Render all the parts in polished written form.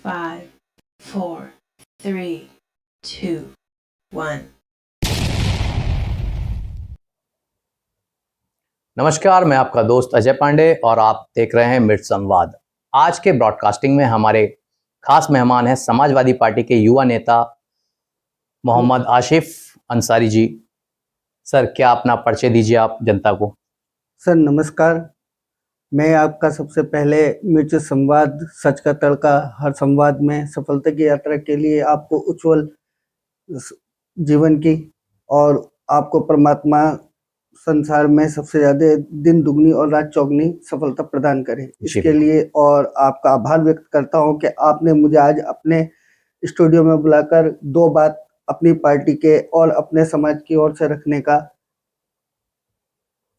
5, 4, 3, 2, 1. नमस्कार, मैं आपका दोस्त अजय पांडे और आप देख रहे हैं मिर्च संवाद। आज के ब्रॉडकास्टिंग में हमारे खास मेहमान हैं समाजवादी पार्टी के युवा नेता मोहम्मद आसिफ अंसारी जी। सर, क्या अपना परिचय दीजिए आप जनता को। सर नमस्कार, मैं आपका सबसे पहले मिर्च संवाद सच का तड़का हर संवाद में सफलता की यात्रा के लिए आपको उज्जवल जीवन की और आपको परमात्मा संसार में सबसे ज़्यादा दिन दुगनी और रात चौगनी सफलता प्रदान करे, इसके लिए और आपका आभार व्यक्त करता हूं कि आपने मुझे आज अपने स्टूडियो में बुलाकर दो बात अपनी पार्टी के और अपने समाज की ओर से रखने का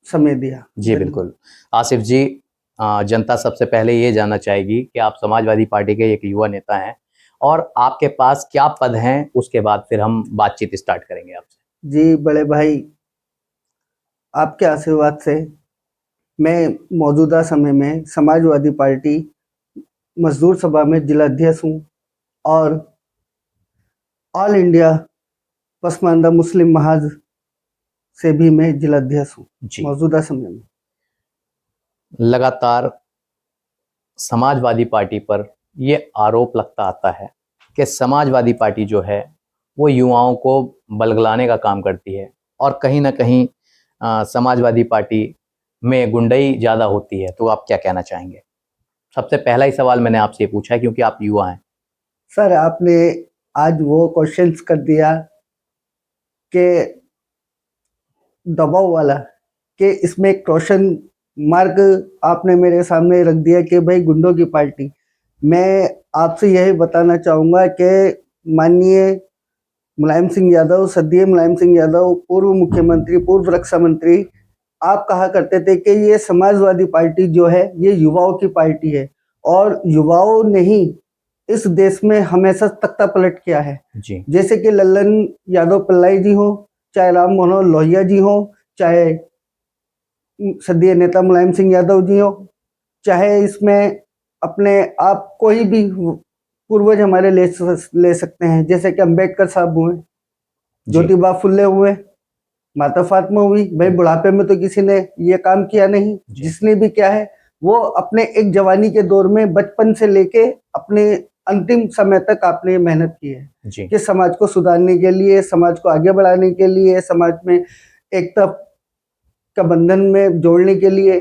समय दिया। जी बिल्कुल। आसिफ जी, जनता सबसे पहले ये जानना चाहेगी कि आप समाजवादी पार्टी के एक युवा नेता हैं और आपके पास क्या पद हैं, उसके बाद फिर हम बातचीत स्टार्ट करेंगे आपसे। जी बड़े भाई, आपके आशीर्वाद से मैं मौजूदा समय में समाजवादी पार्टी मजदूर सभा में जिलाध्यक्ष हूँ और ऑल इंडिया पसमानदा मुस्लिम महाज से भी मैं जिलाध्यक्ष हूँ मौजूदा समय में। लगातार समाजवादी पार्टी पर ये आरोप लगता आता है कि समाजवादी पार्टी जो है वो युवाओं को बलगलाने का काम करती है और कहीं ना कहीं समाजवादी पार्टी में गुंडई ज़्यादा होती है, तो आप क्या कहना चाहेंगे? सबसे पहला ही सवाल मैंने आपसे पूछा है क्योंकि आप युवा हैं। सर, आपने आज वो क्वेश्चंस कर दिया कि दबाव वाला, कि इसमें एक क्वेश्चन मार्क आपने मेरे सामने रख दिया कि भाई गुंडों की पार्टी। मैं आपसे यही बताना चाहूँगा कि माननीय मुलायम सिंह यादव, सदीय मुलायम सिंह यादव, पूर्व मुख्यमंत्री, पूर्व रक्षा मंत्री, आप कहा करते थे कि ये समाजवादी पार्टी जो है ये युवाओं की पार्टी है और युवाओं ने ही इस देश में हमेशा तख्ता पलट किया है जी। जैसे कि लल्लन यादव पल्लाई जी हो, चाहे राम मनोहर लोहिया जी हो, चाहे सदीय नेता मुलायम सिंह यादव जी हो, चाहे इसमें अपने आप कोई भी पूर्वज हमारे ले सकते हैं, जैसे कि अम्बेडकर साहब हुए, ज्योतिबा फुल्ले हुए, माता फातिमा हुई। भाई बुढ़ापे में तो किसी ने ये काम किया नहीं, जिसने भी किया है वो अपने एक जवानी के दौर में बचपन से लेके अपने अंतिम समय तक आपने मेहनत की है कि समाज को सुधारने के लिए, समाज को आगे बढ़ाने के लिए, समाज में एकता का बंधन में जोड़ने के लिए।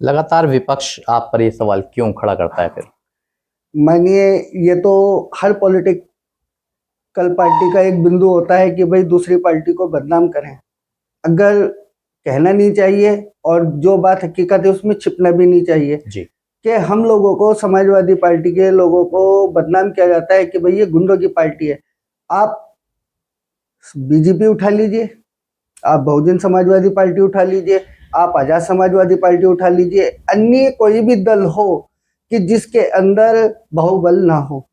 लगातार विपक्ष आप पर ये सवाल क्यों खड़ा करता है फिर? मानिए, ये तो हर पॉलिटिकल पार्टी का एक बिंदु होता है कि भाई दूसरी पार्टी को बदनाम करें। अगर कहना नहीं चाहिए और जो बात हकीकत है उसमें छिपना भी नहीं चाहिए जी। कि हम लोगों को, समाजवादी पार्टी के लोगों को बदनाम किया जाता है कि भाई ये गुंडों की पार्टी है। आप बीजेपी उठा लीजिए, आप बहुजन समाजवादी पार्टी उठा लीजिए, आप आजाद समाजवादी पार्टी उठा लीजिए, अन्य कोई भी दल हो कि जिसके अंदर बाहुबल ना हो।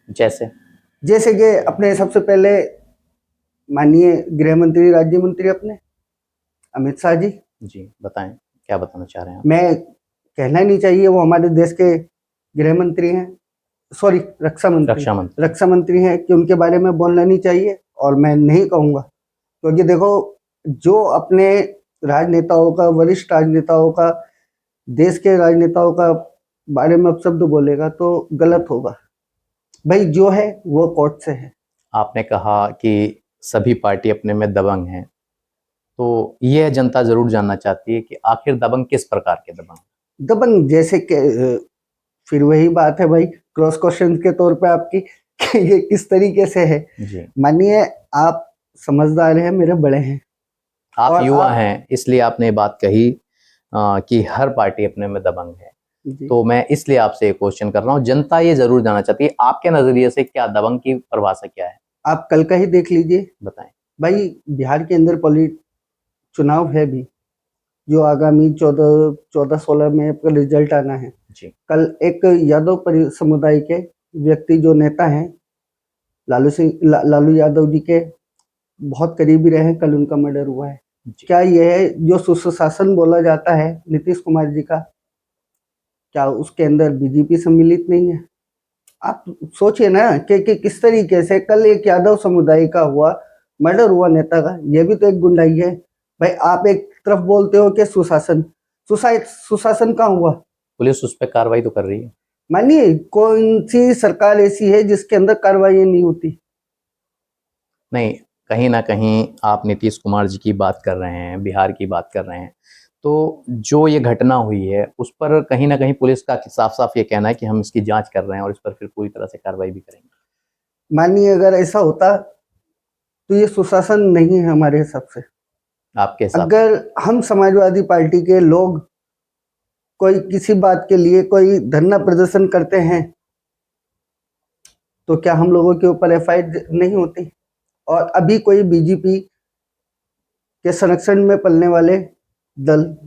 जैसे कि अपने सबसे पहले माननीय गृह मंत्री, राज्य मंत्री अपने अमित शाह जी। जी बताएं, क्या बताना चाह रहे हैं? मैं कहना नहीं चाहिए, वो हमारे देश के गृह मंत्री हैं, सॉरी रक्षा मंत्री हैं, कि उनके बारे में बोलना नहीं चाहिए और मैं नहीं कहूँगा, क्योंकि देखो जो अपने राजनेताओं का, वरिष्ठ राजनेताओं का, देश के राजनेताओं का बारे में अपशब्द बोलेगा तो गलत होगा। भाई जो है वो कोर्ट से है। आपने कहा कि सभी पार्टी अपने में दबंग हैं, तो यह जनता जरूर जानना चाहती है कि आखिर दबंग किस प्रकार के दबंग जैसे कि फिर वही बात है भाई, क्रॉस क्वेश्चन के तौर पे आपकी कि ये किस तरीके से है। मानिए, आप समझदार हैं, मेरे बड़े हैं, आप युवा हैं, इसलिए आपने बात कही कि हर पार्टी अपने में दबंग है। तो मैं इसलिए आपसे एक क्वेश्चन कर रहा हूँ, जनता ये जरूर जानना चाहती है आपके नजरिए से क्या दबंग की परिभाषा क्या है? आप कल का ही देख लीजिए, बताएं। भाई बिहार के अंदर चुनाव है भी, जो आगामी 14-16 में रिजल्ट आना है। कल एक यादव समुदाय के व्यक्ति, जो नेता हैं लालू यादव जी के बहुत करीबी रहे हैं, कल उनका मर्डर हुआ है। क्या यह जो सुशासन बोला जाता है नीतीश कुमार जी का, क्या उसके अंदर बीजेपी सम्मिलित नहीं है? आप सोचिए ना कि किस तरीके से कल एक यादव समुदाय का हुआ, मर्डर हुआ नेता का, ये भी तो एक गुंडाई है भाई। आप एक तरफ बोलते हो कि सुशासन कहाँ हुआ? पुलिस उस पर कार्रवाई तो कर रही है। मानिए कौन सी सरकार ऐसी है जिसके अंदर कार्रवाई नहीं होती? नहीं, कहीं ना कहीं आप नीतीश कुमार जी की बात कर रहे हैं, बिहार की बात कर रहे हैं, तो जो ये घटना हुई है उस पर कहीं ना कहीं पुलिस का साफ साफ ये कहना है कि हम इसकी जांच कर रहे हैं और इस पर फिर पूरी तरह से कार्रवाई भी करेंगे। मानिए अगर ऐसा होता तो ये सुशासन नहीं है हमारे हिसाब से। आपके हिसाब अगर हम समाजवादी पार्टी के लोग कोई किसी बात के लिए कोई धरना प्रदर्शन करते हैं तो क्या हम लोगों के ऊपर एफआईआर नहीं होती? और अभी कोई बीजेपी के संरक्षण में पलने वाले दल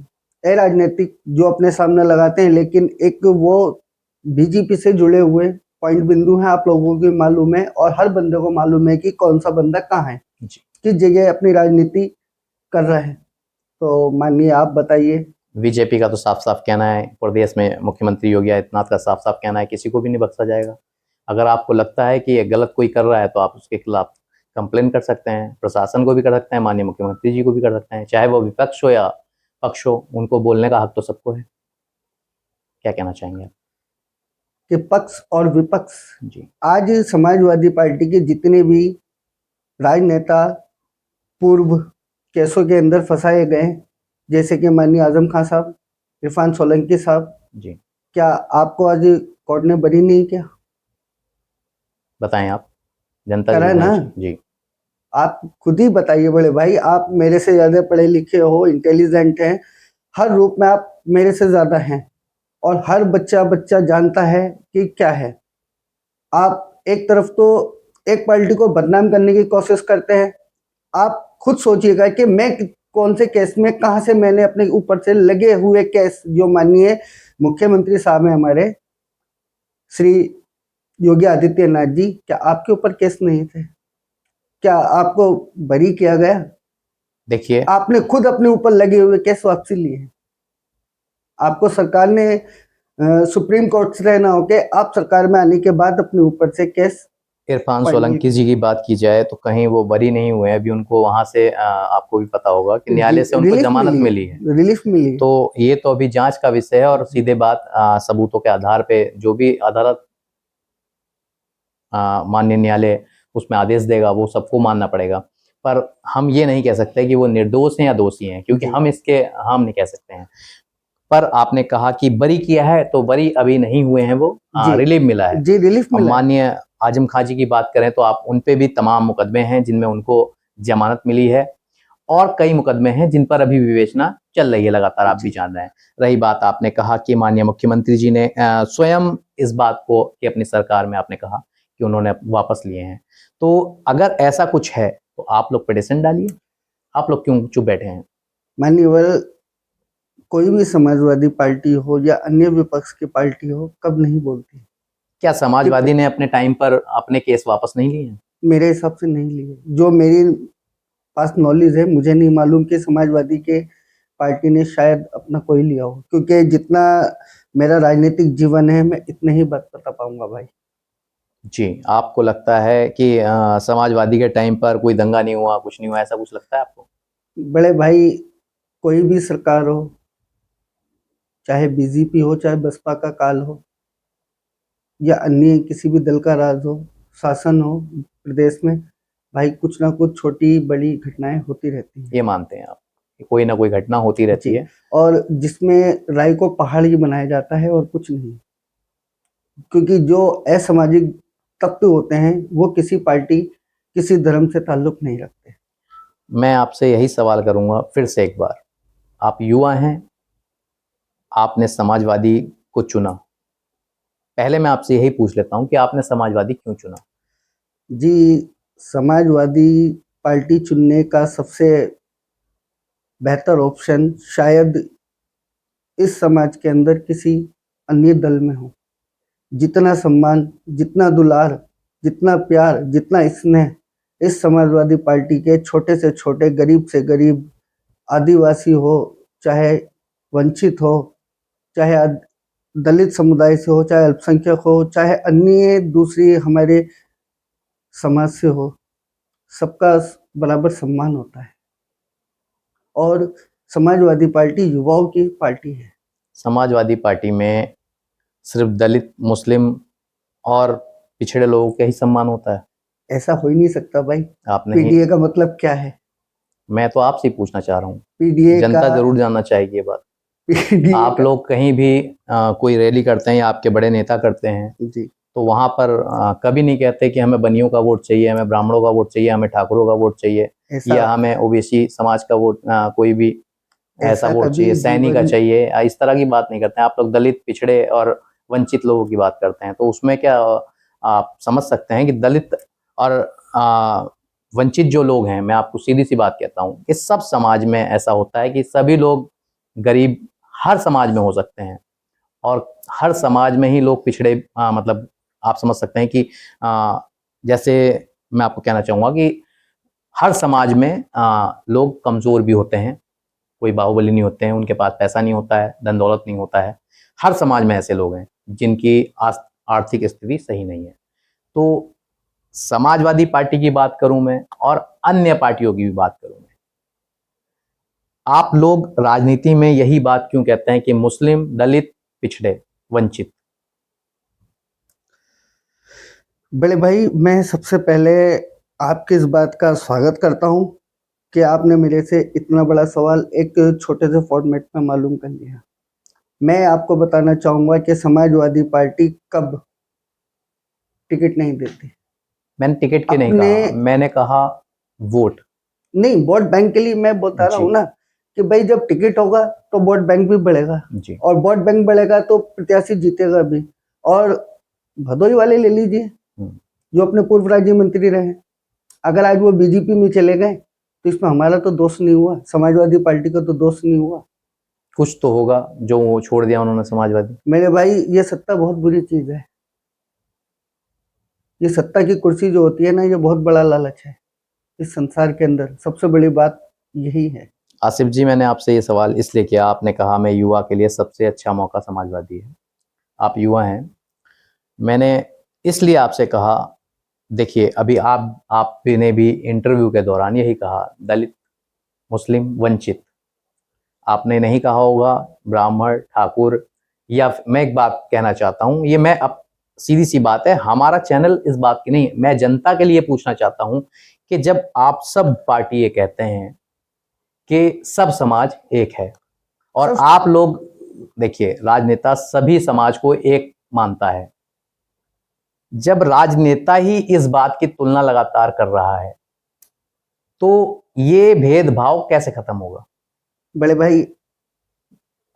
राजनीतिक जो अपने सामने लगाते हैं, लेकिन एक वो बीजेपी से जुड़े हुए पॉइंट बिंदु हैं, आप लोगों को मालूम है और हर बंदे को मालूम है कि कौन सा बंदा कहाँ है, जी। किस जगह अपनी राजनीति कर रहा है। तो माननीय आप बताइए। बीजेपी का तो साफ साफ कहना है, प्रदेश में मुख्यमंत्री योगी आदित्यनाथ का साफ साफ कहना है किसी को भी नहीं बख्शा जाएगा। अगर आपको लगता है कि ये गलत कोई कर रहा है तो आप उसके खिलाफ कंप्लेन कर सकते हैं, प्रशासन को भी कर सकते हैं, माननीय मुख्यमंत्री जी को भी कर सकते हैं, चाहे वो विपक्ष हो या पक्ष हो, उनको बोलने का हक तो सबको है। क्या कहना चाहेंगे आप? कि पक्ष और विपक्ष, जी आज समाजवादी पार्टी के जितने भी राजनेता पूर्व केसों के अंदर फंसाए गए, जैसे कि माननीय आजम खान साहब, इरफान सोलंकी साहब, जी क्या आपको आज कोर्ट ने बरी नहीं किया? बताएं आप, जनता करा है जी ना? जी आप खुद ही बताइए बड़े भाई, आप मेरे से ज्यादा पढ़े लिखे हो, इंटेलिजेंट हैं, हर रूप में आप मेरे से ज्यादा हैं और हर बच्चा जानता है कि क्या है। आप एक तरफ तो एक पार्टी को बदनाम करने की कोशिश करते हैं। आप खुद सोचिएगा कि मैं कौन से केस में कहां से मैंने अपने ऊपर से लगे हुए केस, जो माननीय मुख्यमंत्री साहब हैं हमारे श्री योगी आदित्यनाथ जी, क्या आपके ऊपर केस नहीं थे? क्या आपको बरी किया गया? देखिए, आपने खुद अपने ऊपर लगे हुए केस वापसी लिए। आपको सरकार ने सुप्रीम कोर्ट से रहना हो के आप सरकार में आने के बाद अपने ऊपर से केस। इरफान सोलंकी जी की बात की जाए तो कहीं वो बरी नहीं हुए, अभी उनको वहां से आपको भी पता होगा कि न्यायालय से उनको जमानत मिली है, रिलीफ मिली। तो ये तो अभी जांच का विषय है और सीधे बात सबूतों के आधार पे जो भी अदालत माननीय न्यायालय उसमें आदेश देगा वो सबको मानना पड़ेगा। पर हम ये नहीं कह सकते कि वो निर्दोष हैं या दोषी हैं, क्योंकि हम नहीं कह सकते हैं। पर आपने कहा कि बरी किया है, तो बरी अभी नहीं हुए हैं, वो रिलीफ मिला है। जी, रिलीफ मिला। माननीय आजम खान जी की बात करें तो आप उन पे भी तमाम मुकदमे हैं जिनमें उनको जमानत मिली है और कई मुकदमे हैं जिन पर अभी विवेचना चल रही है लगातार, आप भी जान रहे हैं। रही बात, आपने कहा कि माननीय मुख्यमंत्री जी ने स्वयं इस बात को कि अपनी सरकार में आपने कहा कि उन्होंने वापस लिए हैं, तो अगर ऐसा कुछ है तो आप लोग पिटीशन डालिए, आप लोग क्यों चुप बैठे हैं? माननीय कोई भी समाजवादी पार्टी हो या अन्य विपक्ष की पार्टी हो, कब नहीं बोलती। क्या समाजवादी ने अपने टाइम पर अपने केस वापस नहीं लिए हैं? मेरे हिसाब से नहीं लिए। जो मेरी पास नॉलेज है, मुझे नहीं मालूम कि समाजवादी के पार्टी ने शायद अपना कोई लिया हो, क्योंकि जितना मेरा राजनीतिक जीवन है मैं इतने ही बात बता पाऊंगा भाई। जी, आपको लगता है कि समाजवादी के टाइम पर कोई दंगा नहीं हुआ, कुछ नहीं हुआ, ऐसा कुछ लगता है आपको? बड़े भाई, कोई भी सरकार हो, चाहे बीजेपी हो, चाहे बसपा का काल हो या अन्य किसी भी दल का राज हो, शासन हो प्रदेश में, भाई कुछ ना कुछ छोटी बड़ी घटनाएं होती रहती हैं। ये मानते हैं आप कि कोई ना कोई घटना होती रहती है, और जिसमें राय को पहाड़ ही बनाया जाता है और कुछ नहीं। क्योंकि जो असामाजिक तत्व होते हैं वो किसी पार्टी, किसी धर्म से ताल्लुक नहीं रखते। मैं आपसे यही सवाल करूंगा फिर से एक बार, आप युवा हैं, आपने समाजवादी को चुना, पहले मैं आपसे यही पूछ लेता हूं कि आपने समाजवादी क्यों चुना? जी, समाजवादी पार्टी चुनने का सबसे बेहतर ऑप्शन शायद इस समाज के अंदर किसी अन्य दल में हो। जितना सम्मान, जितना दुलार, जितना प्यार, जितना स्नेह इस समाजवादी पार्टी के छोटे से छोटे, गरीब से गरीब, आदिवासी हो, चाहे वंचित हो, चाहे दलित समुदाय से हो, चाहे अल्पसंख्यक हो, चाहे अन्य दूसरी हमारे समाज से हो, सबका बराबर सम्मान होता है। और समाजवादी पार्टी युवाओं की पार्टी है। समाजवादी पार्टी में सिर्फ दलित, मुस्लिम और पिछड़े लोगों का ही सम्मान होता है? ऐसा हो ही नहीं सकता भाई। आपने ही, पीडीए का मतलब क्या है? मैं तो आपसे ही पूछना चाह रहा हूँ, पीडीए जनता का जरूर जानना चाहेगी ये बात। पीडीए आप का लोग कहीं भी कोई रैली करते हैं या आपके बड़े नेता करते हैं जी तो वहां पर कभी नहीं कहते कि हमें बनियों का वोट चाहिए, हमें ब्राह्मणों का वोट चाहिए, हमें ठाकुरों का वोट चाहिए, ऐसा या हमें ओबीसी समाज का वोट, कोई भी ऐसा ऐसा वोट कभी चाहिए, सैनी का जीवन चाहिए, इस तरह की बात नहीं करते हैं। आप लोग दलित, पिछड़े और वंचित लोगों की बात करते हैं। तो उसमें क्या आप समझ सकते हैं कि दलित और वंचित जो लोग हैं, मैं आपको सीधी सी बात कहता हूँ कि सब समाज में ऐसा होता है कि सभी लोग गरीब हर समाज में हो सकते हैं, और हर समाज में ही लोग पिछड़े, मतलब आप समझ सकते हैं कि जैसे मैं आपको कहना चाहूँगा कि हर समाज में लोग कमज़ोर भी होते हैं, कोई बाहुबली नहीं होते हैं, उनके पास पैसा नहीं होता है, धन दौलत नहीं होता है। हर समाज में ऐसे लोग हैं जिनकी आर्थिक स्थिति सही नहीं है। तो समाजवादी पार्टी की बात करूं मैं और अन्य पार्टियों की भी बात करूं मैं, आप लोग राजनीति में यही बात क्यों कहते हैं कि मुस्लिम, दलित, पिछड़े, वंचित? बड़े भाई, मैं सबसे पहले आपके इस बात का स्वागत करता हूं कि आपने मेरे से इतना बड़ा सवाल एक छोटे से फॉर्मेट में मालूम कर लिया। मैं आपको बताना चाहूंगा कि समाजवादी पार्टी कब टिकट नहीं देती। मैंने टिकट के नहीं अपने कहा, मैंने कहा वोट। नहीं, वोट बैंक के लिए मैं बता रहा जी हूँ ना कि भाई जब टिकट होगा तो वोट बैंक भी बढ़ेगा, जी और वोट बैंक बढ़ेगा तो प्रत्याशी जीतेगा भी। और भदोही वाले ले लीजिए, जो अपने पूर्व राज्य मंत्री रहे, अगर आज वो बीजेपी में चले गए तो इसमें हमारा तो दोष नहीं हुआ, समाजवादी पार्टी का तो दोष नहीं हुआ। कुछ तो होगा जो वो छोड़ दिया उन्होंने समाजवादी। मेरे भाई, ये सत्ता बहुत बुरी चीज है। ये सत्ता की कुर्सी जो होती है ना, ये बहुत बड़ा लालच है इस संसार के अंदर। सबसे बड़ी बात यही है। आसिफ जी, मैंने आपसे ये सवाल इसलिए किया, आपने कहा मैं युवा के लिए सबसे अच्छा मौका समाजवादी है। आप युवा हैं, मैंने इसलिए आपसे कहा, देखिए अभी आपने भी इंटरव्यू के दौरान यही कहा, दलित, मुस्लिम, वंचित। आपने नहीं कहा होगा ब्राह्मण, ठाकुर। या मैं एक बात कहना चाहता हूँ, ये मैं अब सीधी सी बात है, हमारा चैनल इस बात की नहीं, मैं जनता के लिए पूछना चाहता हूँ कि जब आप सब पार्टी ये कहते हैं कि सब समाज एक है, और सब आप लोग देखिए राजनेता सभी समाज को एक मानता है, जब राजनेता ही इस बात की तुलना लगातार कर रहा है तो ये भेदभाव कैसे खत्म होगा? बड़े भाई,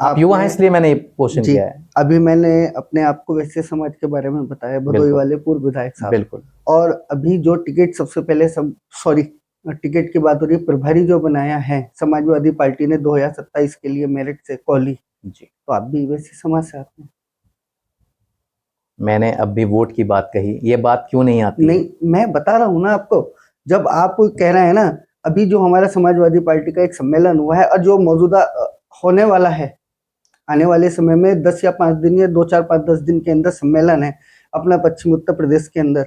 आप युवा हैं आपने इसलिए मैंने ये क्वेश्चन जी किया है। अभी मैंने अपने आप को वैसे समाज के बारे में बताया, भदोही बिल्कुल वाले पूर्व विधायक साहब। बिल्कुल। और अभी जो टिकट सबसे पहले सॉरी, टिकट की बात हो रही है, प्रभारी जो बनाया है समाजवादी पार्टी ने 2027 के लिए मेरिट से, कोहली। जी, तो आप भी वैसे समाज से आते हैं। मैंने अब भी वोट की बात कही, ये बात क्यों नहीं आती है? नहीं, मैं बता रहा हूँ ना आपको, जब आप कह रहे हैं ना, अभी जो हमारा समाजवादी पार्टी का एक सम्मेलन हुआ है और जो मौजूदा होने वाला है आने वाले समय में 10 या 5 दिन या 2 4 5 10 दिन के अंदर सम्मेलन है अपना पश्चिम उत्तर प्रदेश के अंदर,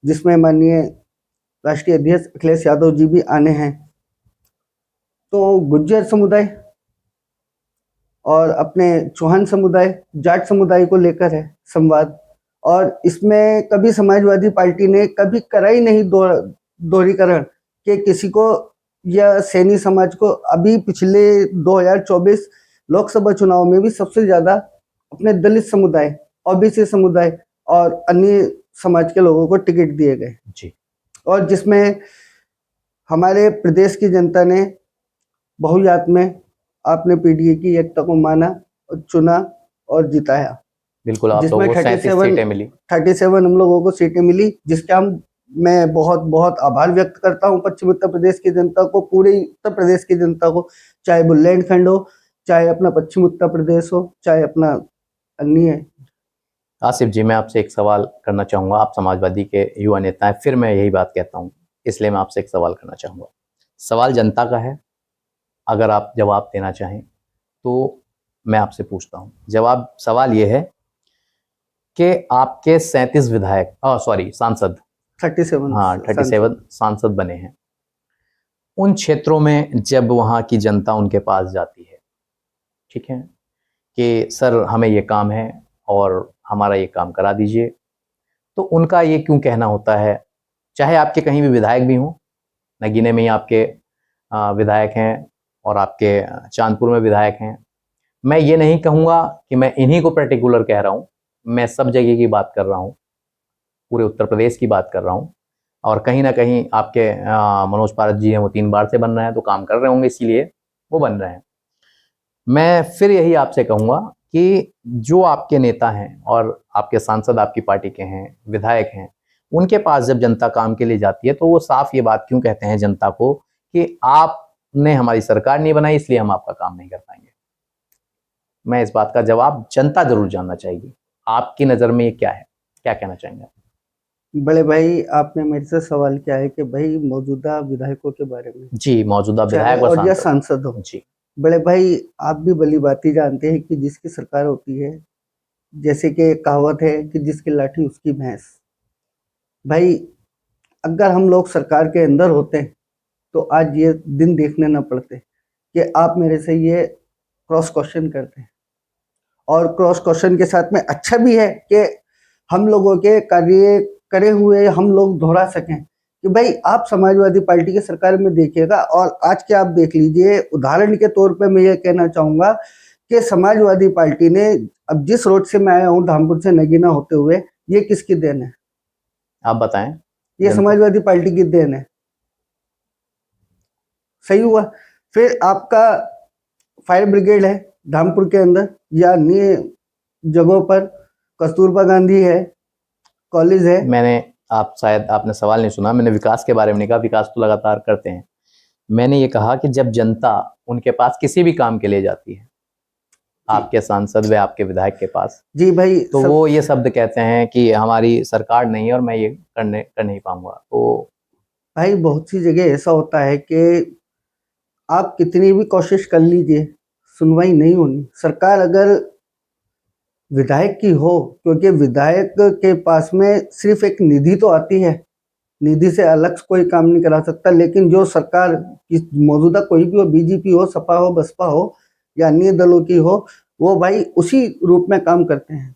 जिसमें माननीय राष्ट्रीय अध्यक्ष अखिलेश यादव जी भी आने हैं। तो गुज्जर समुदाय और अपने चौहान समुदाय, जाट समुदाय को लेकर है संवाद। और इसमें कभी समाजवादी पार्टी ने कभी करा ही नहीं दोहरीकरण कि किसी को या सैनी समाज को। अभी पिछले 2024 लोकसभा चुनाव में भी सबसे ज्यादा अपने दलित समुदाय, ओबीसी समुदाय और अन्य समाज के लोगों को टिकट दिए गए, जी, और जिसमें हमारे प्रदेश की जनता ने बहुजात में आपने पीडीए की एकता को माना, चुना और जिताया, बिल्कुल। आप जिसमें लोगों को 37 सीटें मिली। 37 हम लोगों को सीटें मिली, जिसका मैं बहुत बहुत आभार व्यक्त करता हूं पश्चिम उत्तर प्रदेश की जनता को, पूरे उत्तर प्रदेश की जनता को, चाहे बुंदेलखंड हो, चाहे अपना पश्चिम उत्तर प्रदेश हो, चाहे अपना अन्य। आसिफ जी, मैं आपसे एक सवाल करना चाहूँगा, आप समाजवादी के युवा नेता हैं, फिर मैं यही बात कहता हूँ, इसलिए मैं आपसे एक सवाल करना चाहूँगा। सवाल जनता का है, अगर आप जवाब देना चाहें तो मैं आपसे पूछता हूँ। सवाल ये है कि आपके 37 विधायक सॉरी सांसद 37 हाँ 37 सांसद बने हैं। उन क्षेत्रों में जब वहाँ की जनता उनके पास जाती है, ठीक है, कि सर हमें ये काम है और हमारा ये काम करा दीजिए, तो उनका ये क्यों कहना होता है, चाहे आपके कहीं भी विधायक भी हों, नगीने में ही आपके विधायक हैं और आपके चांदपुर में विधायक हैं। मैं ये नहीं कहूँगा कि मैं इन्हीं को पर्टिकुलर कह रहा हूँ, मैं सब जगह की बात कर रहा हूँ, पूरे उत्तर प्रदेश की बात कर रहा हूँ। और कहीं ना कहीं आपके मनोज पारस जी हैं, वो 3 बार से बन रहे हैं, तो काम कर रहे होंगे इसीलिए वो बन रहे हैं। मैं फिर यही आपसे कहूँगा कि जो आपके नेता हैं और आपके सांसद आपकी पार्टी के हैं, विधायक हैं, उनके पास जब जनता काम के लिए जाती है तो वो साफ ये बात क्यों कहते हैं जनता को कि आपने हमारी सरकार नहीं बनाई इसलिए हम आपका काम नहीं कर पाएंगे। मैं इस बात का जवाब जनता जरूर जानना चाहेगी। आपकी नज़र में ये क्या है, क्या कहना चाहेंगे? बड़े भाई, आपने मेरे से सवाल किया है कि भाई मौजूदा विधायकों के बारे में, जी, मौजूदा चाहे विधायक और और या सांसद। सांसद हो। जी बड़े भाई, आप भी भली बात ही जानते हैं कि जिसकी सरकार होती है, जैसे कि कहावत है कि जिसकी लाठी उसकी भैंस। भाई, अगर हम लोग सरकार के अंदर होते तो आज ये दिन देखने न पड़ते कि आप मेरे से ये क्रॉस क्वेश्चन करते हैं। और क्रॉस क्वेश्चन के साथ में अच्छा भी है कि हम लोगों के कार्य करे हुए हम लोग दोहरा सकें कि भाई आप समाजवादी पार्टी की सरकार में देखिएगा, और आज के आप देख लीजिए। उदाहरण के तौर पे मैं ये कहना चाहूँगा कि समाजवादी पार्टी ने, अब जिस रोड से मैं आया हूँ धामपुर से नगीना होते हुए, ये किसकी देन है? आप बताएं। ये समाजवादी पार्टी की देन है। सही हुआ। फिर आपका फायर ब्रिगेड है धामपुर के अंदर या अन्य जगहों पर, कस्तूरबा गांधी है, कॉलेज है। मैंने आप शायद आपने सवाल नहीं सुना, मैंने विकास के बारे में नहीं कहा, विकास तो लगातार करते हैं। मैंने ये कहा कि जब जनता उनके पास किसी भी काम के लिए जाती है, आपके सांसद व आपके विधायक के पास, जी भाई, तो वो ये शब्द कहते हैं कि हमारी सरकार नहीं है और मैं ये कर नहीं पाऊंगा। तो भाई बहुत सी जगह ऐसा होता है कि आप कितनी भी कोशिश कर लीजिए, सुनवाई नहीं होनी। सरकार अगर विधायक की हो, क्योंकि विधायक के पास में सिर्फ एक निधि तो आती है, निधि से अलग कोई काम नहीं करा सकता। लेकिन जो सरकार की मौजूदा कोई भी हो, बीजेपी हो, सपा हो, बसपा हो या अन्य दलों की हो, वो भाई उसी रूप में काम करते हैं।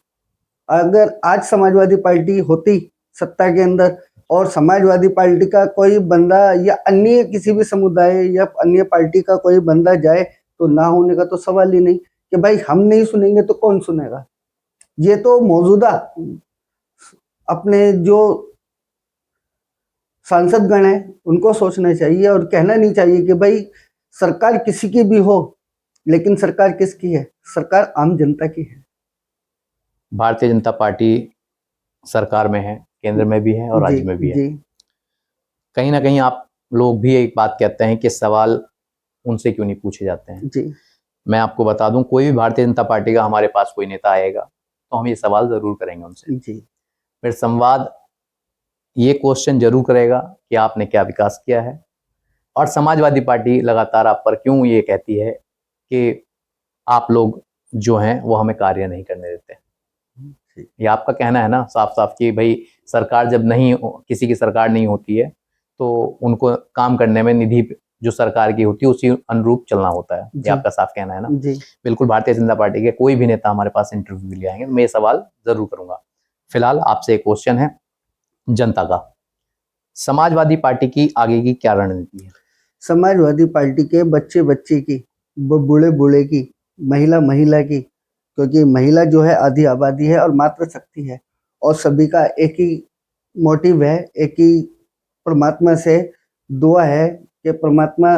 अगर आज समाजवादी पार्टी होती सत्ता के अंदर और समाजवादी पार्टी का कोई बंदा या अन्य किसी भी समुदाय या अन्य पार्टी का कोई बंदा जाए, तो ना होने का तो सवाल ही नहीं कि भाई हम नहीं सुनेंगे तो कौन सुनेगा। ये तो मौजूदा अपने जो सांसद गण है उनको सोचना चाहिए और कहना नहीं चाहिए कि भाई सरकार किसी की भी हो, लेकिन सरकार किसकी है? सरकार आम जनता की है। भारतीय जनता पार्टी सरकार में है, केंद्र में भी है और राज्य में भी है। जी कहीं ना कहीं आप लोग भी एक बात कहते हैं कि सवाल उनसे क्यों नहीं पूछे जाते हैं। जी। मैं आपको बता दूं, कोई भी भारतीय जनता पार्टी का हमारे पास कोई नेता आएगा तो हम ये सवाल जरूर करेंगे उनसे। जी। फिर संवाद ये क्वेश्चन जरूर करेगा कि आपने क्या विकास किया है, और समाजवादी पार्टी लगातार आप पर क्यों ये कहती है कि आप लोग जो हैं वो हमें कार्य नहीं करने देते। ये आपका कहना है ना साफ साफ कि भाई सरकार जब नहीं, किसी की सरकार नहीं होती है तो उनको काम करने में निधि जो सरकार की होती है उसी अनुरूप चलना होता है। ये आपका साफ कहना है ना? जी। बिल्कुल। भारतीय जनता पार्टी के कोई भी नेता हमारे पास इंटरव्यू के लिए आएंगे तो मैं ये सवाल जरूर करूंगा। फिलहाल आपसे एक क्वेश्चन है जनता का, समाजवादी पार्टी की आगे की क्या रणनीति है? समाजवादी पार्टी के बच्चे बच्चे की, बूढ़े बूढ़े की, महिला महिला की, क्योंकि महिला जो है आधी आबादी है और मातृशक्ति है, और सभी का एक ही मोटिव है, एक ही परमात्मा से दुआ है कि परमात्मा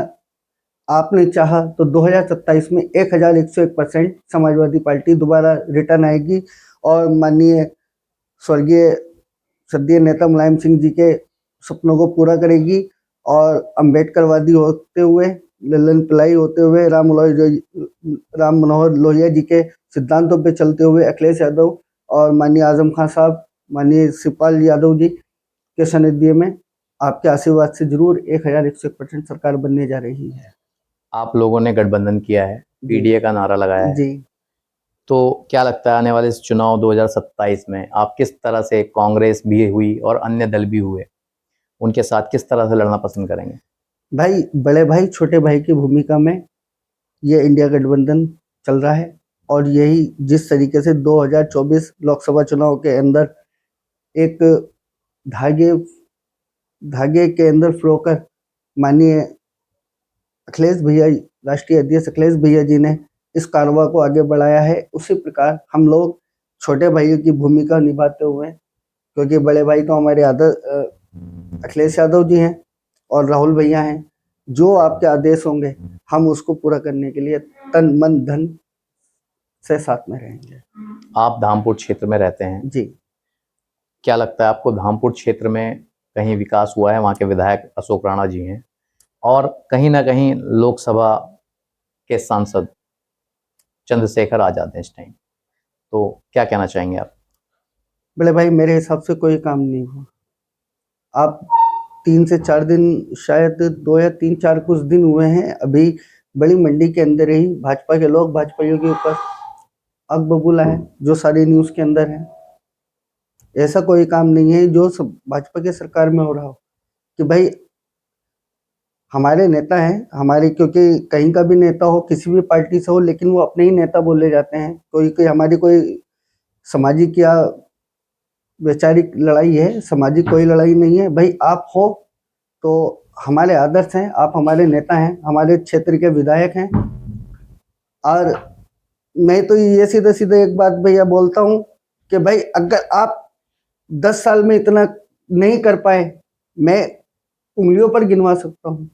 आपने चाहा तो 2027 में 1101% समाजवादी पार्टी दोबारा रिटर्न आएगी और माननीय स्वर्गीय सदीय नेता मुलायम सिंह जी के सपनों को पूरा करेगी। और अम्बेडकरवादी होते हुए, लल्लन पिल्लाई होते हुए, राम मनोहर लोहिया जी के सिद्धांतों पे चलते हुए अखिलेश यादव और माननीय आजम खान साहब, माननीय शिवपाल यादव जी के सानिध्य में आपके आशीर्वाद से जरूर 1101% सरकार बनने जा रही है। आप लोगों ने गठबंधन किया है, पीडीए का नारा लगाया है। जी। तो क्या लगता है आने वाले इस चुनाव 2027 में आप किस तरह से, कांग्रेस भी हुई और अन्य दल भी हुए, उनके साथ किस तरह से लड़ना पसंद करेंगे? भाई, बड़े भाई छोटे भाई की भूमिका में ये इंडिया गठबंधन चल रहा है, और यही जिस तरीके से 2024 लोकसभा चुनाव के अंदर एक धागे धागे के अंदर फ्लोकर माननीय अखिलेश भैया, राष्ट्रीय अध्यक्ष अखिलेश भैया जी ने इस कारवां को आगे बढ़ाया है, उसी प्रकार हम लोग छोटे भाइयों की भूमिका निभाते हुए, क्योंकि बड़े भाई तो हमारे अखिलेश यादव जी हैं और राहुल भैया हैं, जो आपके आदेश होंगे हम उसको पूरा करने के लिए तन मन धन से साथ में रहेंगे। आप धामपुर क्षेत्र में रहते हैं जी। क्या लगता है आपको धामपुर क्षेत्र में कहीं विकास हुआ है? वहाँ के विधायक अशोक राणा जी हैं और कहीं ना कहीं लोकसभा के सांसद चंद्रशेखर आजाद हैं इस टाइम, तो क्या कहना चाहेंगे आप? बड़े भाई, मेरे हिसाब से कोई काम नहीं हुआ। आप 3 से 4 दिन, शायद 2 या 3-4 कुछ दिन हुए हैं, अभी बड़ी मंडी के अंदर ही भाजपा के लोग भाजपाइयों के ऊपर आग बबूला है, जो सारी न्यूज़ के अंदर है। ऐसा कोई काम नहीं है जो भाजपा की सरकार में हो रहा हो कि भाई हमारे नेता हैं हमारे, क्योंकि कहीं का भी नेता हो, किसी भी पार्टी से हो, लेकिन वो अपने ही नेता बोले जाते हैं। कोई हमारी कोई सामाजिक या वैचारिक लड़ाई है, सामाजिक कोई लड़ाई नहीं है। भाई आप हो तो हमारे आदर्श हैं, आप हमारे नेता हैं, हमारे क्षेत्र के विधायक हैं। और मैं तो ये सीधे सीधे एक बात भैया बोलता हूँ कि भाई अगर आप 10 साल में इतना नहीं कर पाए, मैं उंगलियों पर गिनवा सकता हूँ,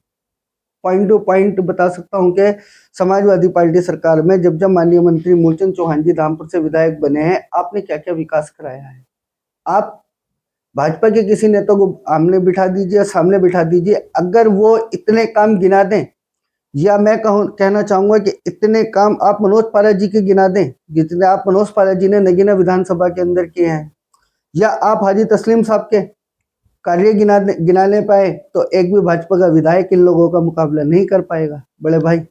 पॉइंट टू पॉइंट बता सकता हूँ कि समाजवादी पार्टी सरकार में जब माननीय मंत्री मूलचंद चौहान जी धामपुर से विधायक बने हैं, आपने क्या क्या विकास कराया है। आप भाजपा के किसी नेता को आमने बिठा दीजिए, सामने बिठा दीजिए, अगर वो इतने काम गिना दें, या मैं कहना चाहूंगा कि इतने काम आप मनोज पारा जी के गिना दें जितने आप मनोज पारा जी ने नगीना विधानसभा के अंदर किए हैं, या आप हाजी तस्लीम साहब के कार्य गिनाने पाए, तो एक भी भाजपा का विधायक इन लोगों का मुकाबला नहीं कर पाएगा। बड़े भाई,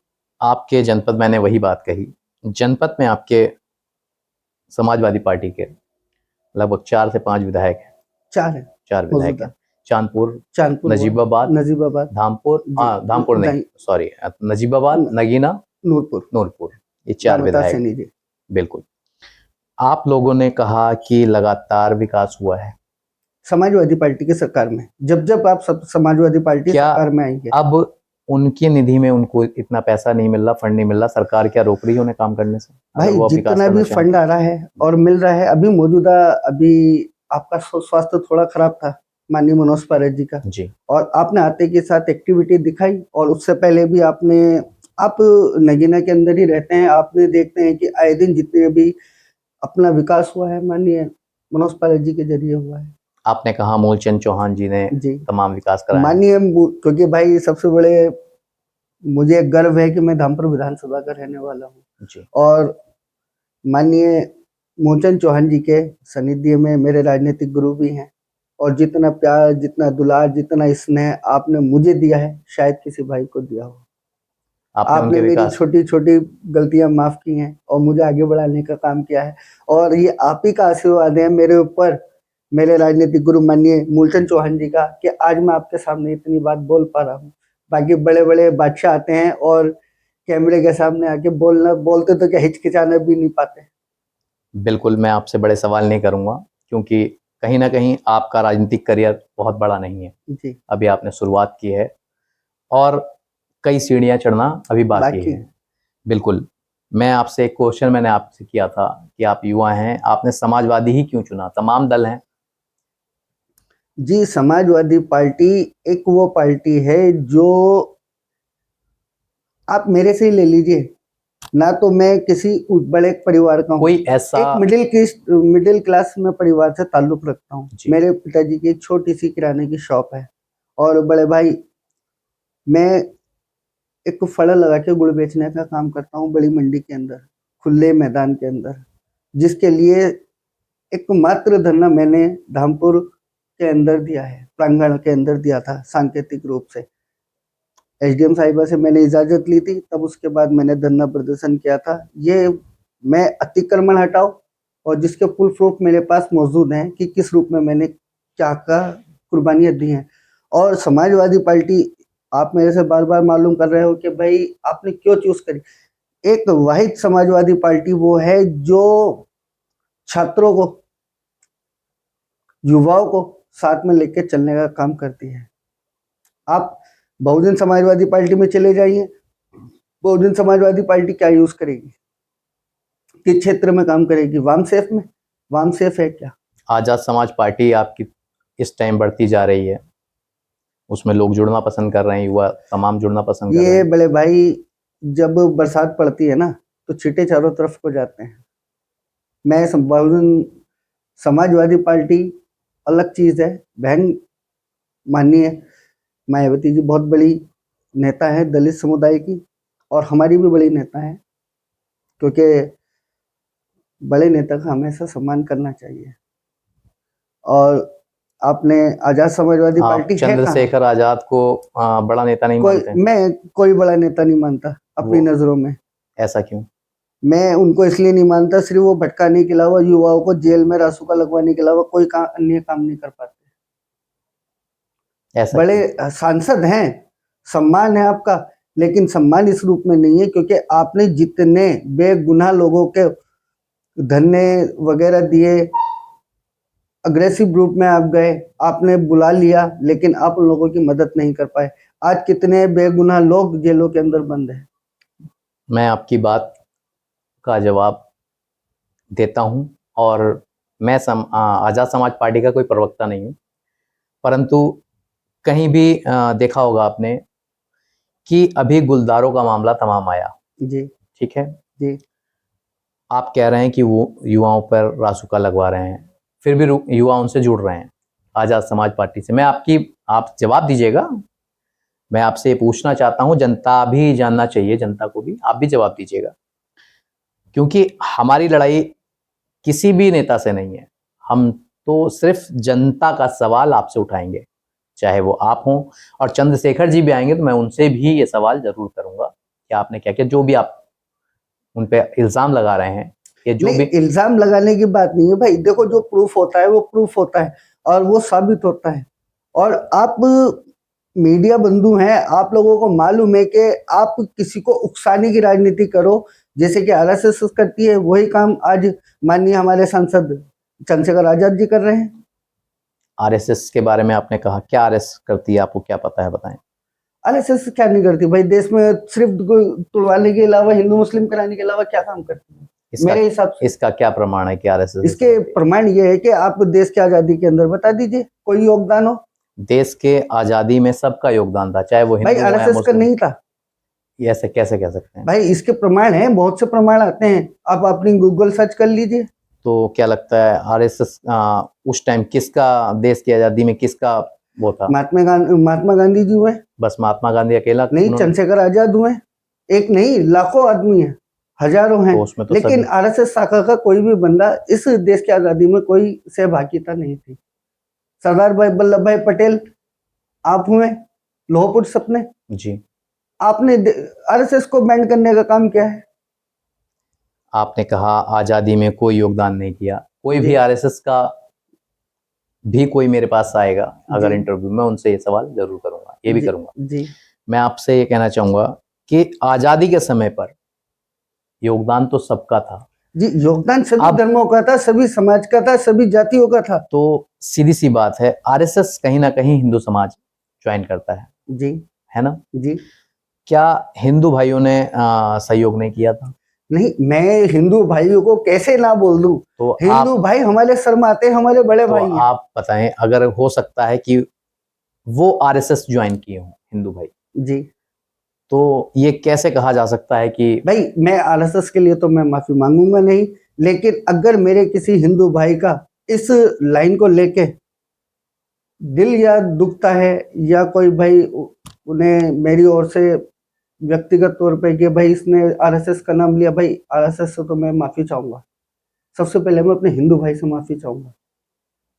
आपके जनपद, मैंने वही बात कही, जनपद में आपके समाजवादी पार्टी के लगभग 4 से 5 विधायक हैं। 4 विधायक हैं। चांदपुर, नजीबाबाद, धामपुर, धामपुर नहीं, सॉरी, नजीबाबाद, नगीना, नूरपुर, ये 4 विधायक। बिल्कुल। आप लोगों ने कहा कि लगातार विकास हुआ है समाजवादी पार्टी की सरकार में। जब आप सब समाजवादी पार्टी सरकार में आएंगे, अब उनकी निधि में उनको इतना पैसा नहीं मिल रहा, फंड नहीं मिल रहा, सरकार क्या रोक रही है उन्हें काम करने से? भाई जितना भी फंड आ रहा है और मिल रहा है, अभी आपका स्वास्थ्य थोड़ा खराब था माननीय मनोज पारा जी का जी, और आपने आते के साथ एक्टिविटी दिखाई, और उससे पहले भी आप नगीना के अंदर ही रहते हैं, आपने देखते हैं कि आए दिन जितने भी अपना विकास हुआ है माननीय मनोज पारा जी के जरिए हुआ है। आपने कहा मूलचंद चौहान जी ने तमाम विकास कराया माननीय, क्योंकि भाई सबसे बड़े मुझे गर्व है कि मैं धामपुर विधानसभा का रहने वाला हूँ, और माननीय मूलचंद चौहान जी के सानिध्य में मेरे राजनीतिक गुरु भी हैं, और जितना प्यार, जितना दुलार, जितना स्नेह आपने मुझे दिया है, शायद किसी भाई को दिया हो। आपने मेरी छोटी छोटी गलतियां माफ की हैं और मुझे आगे बढ़ाने का काम किया है, और ये आप ही का आशीर्वाद है मेरे ऊपर, मेरे राजनीतिक गुरु माननीय मूलचंद चौहान जी का, कि आज मैं आपके सामने इतनी बात बोल पा रहा हूँ। बाकी बड़े बड़े बादशाह आते हैं और कैमरे के सामने आके बोलते तो क्या हिचकिचाने भी नहीं पाते। बिल्कुल, मैं आपसे बड़े सवाल नहीं करूंगा, क्योंकि कहीं ना कहीं आपका राजनीतिक करियर बहुत बड़ा नहीं है जी। अभी आपने शुरुआत की है और कई सीढ़ियां चढ़ना अभी बाकी है। बिल्कुल, मैं आपसे एक क्वेश्चन मैंने आपसे किया था कि आप युवा हैं, आपने समाजवादी ही क्यों चुना? तमाम दल हैं जी। समाजवादी पार्टी एक वो पार्टी है जो, आप मेरे से ही ले लीजिए ना, तो मैं किसी बड़े परिवार का हूँ, कोई ऐसा एक मिडिल क्लास में परिवार से ताल्लुक रखता हूँ। मेरे पिताजी की छोटी सी किराने की शॉप है, और बड़े भाई मैं एक फड़ा लगा के गुड़ बेचने का काम करता हूँ बड़ी मंडी के अंदर, खुले मैदान के अंदर, जिसके लिए एक मात्र धरना मैंने धामपुर के अंदर दिया है, प्रांगण के अंदर दिया था सांकेतिक रूप से। एसडीएम साहिबा से मैंने इजाजत ली थी, तब उसके बाद मैंने धरना प्रदर्शन किया था। ये मैं अतिक्रमण हटाओ, और जिसके फुल प्रूफ मेरे पास मौजूद हैं कि किस रूप में मैंने क्या कुर्बानियां दी हैं। और समाजवादी पार्टी, आप मेरे से बार बार मालूम कर रहे हो कि भाई आपने क्यों चूज करी। एक वाहिद समाजवादी पार्टी वो है जो छात्रों को, युवाओं को साथ में लेकर चलने का काम करती है। आप बहुजन समाजवादी पार्टी में चले जाइए, बहुजन समाजवादी पार्टी क्या यूज करेगी, किस क्षेत्र में काम करेगी? वाम सेफ में? वाम सेफ है क्या? आजाद समाज पार्टी आपकी इस टाइम बढ़ती जा रही है, उसमें लोग जुड़ना पसंद कर रहे हैं, युवा तमाम जुड़ना पसंद कर रहे ये हैं। बड़े भाई, जब बरसात पड़ती है ना तो छींटे चारों तरफ को जाते हैं। मैं बहुजन समाजवादी पार्टी अलग चीज है। बहन माननीय मायावती जी बहुत बड़ी नेता है दलित समुदाय की, और हमारी भी बड़ी नेता है, क्योंकि बड़े नेता का हमेशा सम्मान करना चाहिए। और आपने आजाद समाजवादी आप पार्टी है कहाँ? चंद्रशेखर आजाद को बड़ा नेता नहीं कोई, मानते? मैं कोई बड़ा नेता नहीं मानता अपनी वो- नजरों में। ऐसा क्यों? मैं उनको इसलिए नहीं मानता, सिर्फ वो भटकाने के अलावा, युवाओं को जेल में रासुका लगवाने के अलावा कोई अन्य काम नहीं कर पाते। ऐसा बड़े क्यों? सांसद हैं, सम्मान है आपका, लेकिन सम्मान इस रूप में नहीं है क्योंकि आपने जितने बेगुनाह लोगों के धरने वगैरह दिए, अग्रेसिव ग्रुप में आप गए, आपने बुला लिया, लेकिन आप उन लोगों की मदद नहीं कर पाए। आज कितने बेगुनाह लोग जेलों के अंदर बंद हैं। मैं आपकी बात का जवाब देता हूं, और मैं आजाद समाज पार्टी का कोई प्रवक्ता नहीं हूं, परंतु कहीं भी देखा होगा आपने कि अभी गुलदारों का मामला तमाम आया। जी ठीक है, जी आप कह रहे हैं कि वो युवाओं पर रासुका लगवा रहे हैं, फिर भी युवा उनसे जुड़ रहे हैं आजाद समाज पार्टी से। आप जवाब दीजिएगा, मैं आपसे पूछना चाहता हूं, जनता भी जानना चाहिए, जनता को भी, आप भी जवाब दीजिएगा, क्योंकि हमारी लड़ाई किसी भी नेता से नहीं है। हम तो सिर्फ जनता का सवाल आपसे उठाएंगे, चाहे वो आप हों, और चंद्रशेखर जी भी आएंगे तो मैं उनसे भी ये सवाल जरूर करूंगा कि आपने क्या किया। जो भी आप उन पे इल्जाम लगा रहे हैं, ये जो नहीं, भी इल्जाम लगाने की बात नहीं है भाई। देखो, जो प्रूफ होता है वो प्रूफ होता है और वो साबित होता है। और आप मीडिया बंधु हैं, आप लोगों को मालूम है कि आप किसी को उकसाने की राजनीति करो, जैसे कि आरएसएस करती है, वही काम आज माननीय हमारे सांसद चंद्रशेखर आजाद जी कर रहे हैं। आरएसएस के बारे में आपने कहा, क्या आरएसएस करती है, आपको क्या पता है, बताएं। आरएसएस क्या नहीं करती भाई? देश में सिर्फ तुड़वाने के अलावा, हिंदू मुस्लिम कराने के अलावा क्या काम करती है मेरे हिसाब से? इसका क्या प्रमाण है कि आरएसएस? इसके प्रमाण ये है कि आप देश की आजादी के अंदर बता दीजिए कोई योगदान हो। देश के आजादी में सबका योगदान था, चाहे वो भाई हिंदू हो या आरएसएस का मुस्लिम। नहीं था। ये ऐसे कैसे कह सकते हैं? भाई इसके प्रमाण हैं, बहुत से प्रमाण आते हैं, आप अपनी गूगल सर्च कर लीजिए। तो क्या लगता है आरएसएस उस टाइम किसका, देश की आजादी में किसका वो था? महात्मा गांधी जी हुए? बस महात्मा गांधी अकेला नहीं, चंद्रशेखर आजाद हुए। एक नहीं, लाखों आदमी हैं, हजारों हैं। तो उसमें तो लेकिन आरएसएस शाखा का कोई भी बंदा इस देश की आजादी में कोई सहभागिता नहीं थी। सरदार वल्लभ भाई पटेल आप हुए, लौह पुरुष सपने जी, आपने आरएसएस को बैंड करने का काम किया है। आपने कहा आजादी में कोई योगदान नहीं किया, कोई भी आरएसएस का भी कोई मेरे पास आएगा अगर इंटरव्यू में, उनसे ये सवाल जरूर करूंगा, ये भी करूंगा जी। मैं आपसे ये कहना चाहूंगा कि आजादी के समय पर योगदान तो सबका था जी, योगदान सभी धर्मों का था, सभी समाज का था, सभी जातियों का था। तो सीधी सी बात है, आरएसएस कहीं ना कहीं हिंदू समाज ज्वाइन करता है जी, है ना जी। क्या हिंदू भाइयों ने सहयोग नहीं किया था? नहीं, मैं हिंदू भाइयों को कैसे ना बोल दूं? तो हिंदू भाई हमारे शर्माते हैं, हमारे बड़े भाई हैं। आप बताएं, अगर हो सकता है कि वो आरएसएस ज्वाइन किए हों हिंदू भाई, जी, तो ये कैसे कहा जा सकता है कि भाई मैं आरएसएस के लिए तो मैं माफी मांगूंगा नहीं, लेकिन अगर मेरे किसी हिंदू भाई का इस लाइन को लेके दिल या दुखता है, या कोई भाई उन्हें मेरी ओर से व्यक्तिगत तौर पे कि भाई इसने आरएसएस का नाम लिया, भाई आरएसएस से तो मैं माफी चाहूंगा। सबसे पहले मैं अपने हिंदू भाई से माफी चाहूंगा।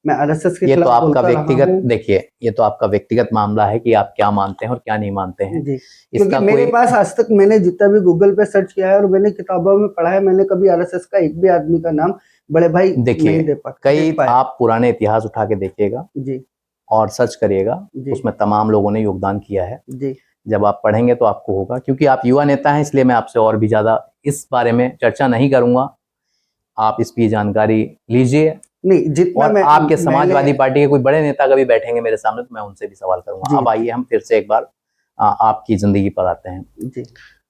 मैं आरएसएस के ये तो खिलाफ आपका बोलता रहा व्यक्तिगत, हूँ। देखिए ये तो आपका व्यक्तिगत मामला है कि आप क्या मानते हैं और क्या नहीं मानते हैं। जी, क्योंकि इसका मेरे कोई, पास आज तक मैंने जितना भी गूगल पे सर्च किया है और मैंने किताबों में पढ़ा है, मैंने कभी आरएसएस का एक भी आदमी का नाम बड़े भाई देखिए नहीं देख कई पाया। आप पुराने इतिहास उठा के देखिएगा जी और सर्च करिएगा, जी उसमें तमाम लोगों ने योगदान किया है। जी जब आप पढ़ेंगे तो आपको होगा, क्योंकि आप युवा नेता हैं इसलिए मैं आपसे और भी ज़्यादा इस बारे में चर्चा नहीं करूंगा। आप इसकी जानकारी लीजिए, नहीं, जितना और मैं आपके मैंने समाजवादी पार्टी के कोई बड़े नेता कभी बैठेंगे मेरे सामने तो मैं उनसे भी सवाल करूंगा। जी अब आइए हम फिर से एक बार आपकी ज़िंदगी पर आते हैं। जी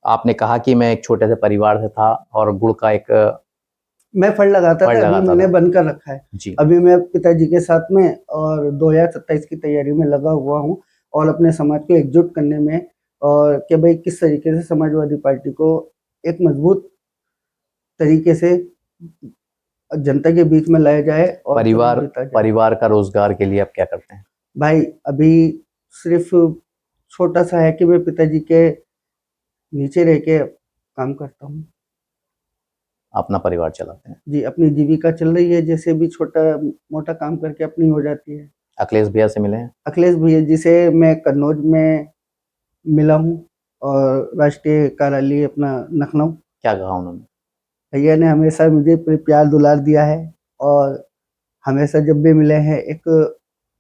आपने कहा कि मैं एक छोटे से परिवार से था और गुड़ का एक मैं फंड लगाता फड़ था, अभी लगाता मैंने था। बंद कर रखा है। जी, अभी मैं पिताजी के साथ में और 2027 की तैयारी में लगा हुआ हूँ और अपने समाज को एकजुट करने में, और कि भाई किस तरीके से समाजवादी पार्टी को एक मजबूत तरीके से जनता के बीच में लाया जाए और चुनाव जीता जाए। परिवार का रोजगार के लिए आप क्या करते हैं? भाई अभी सिर्फ छोटा सा है कि मैं पिताजी के नीचे रह के काम करता हूँ। अपना परिवार चलाते हैं। जी, अपनी जीविका चल रही है, जैसे भी छोटा मोटा काम करके अपनी हो जाती है। अखिलेश भैया से मिले हैं? अखिलेश भैया जी से मैं कन्नौज में मिला हूँ और राष्ट्रीय कार्यालय अपना लखनऊ। क्या कहा उन्होंने? भैया ने हमेशा मुझे प्यार दुलार दिया है और हमेशा जब भी मिले हैं एक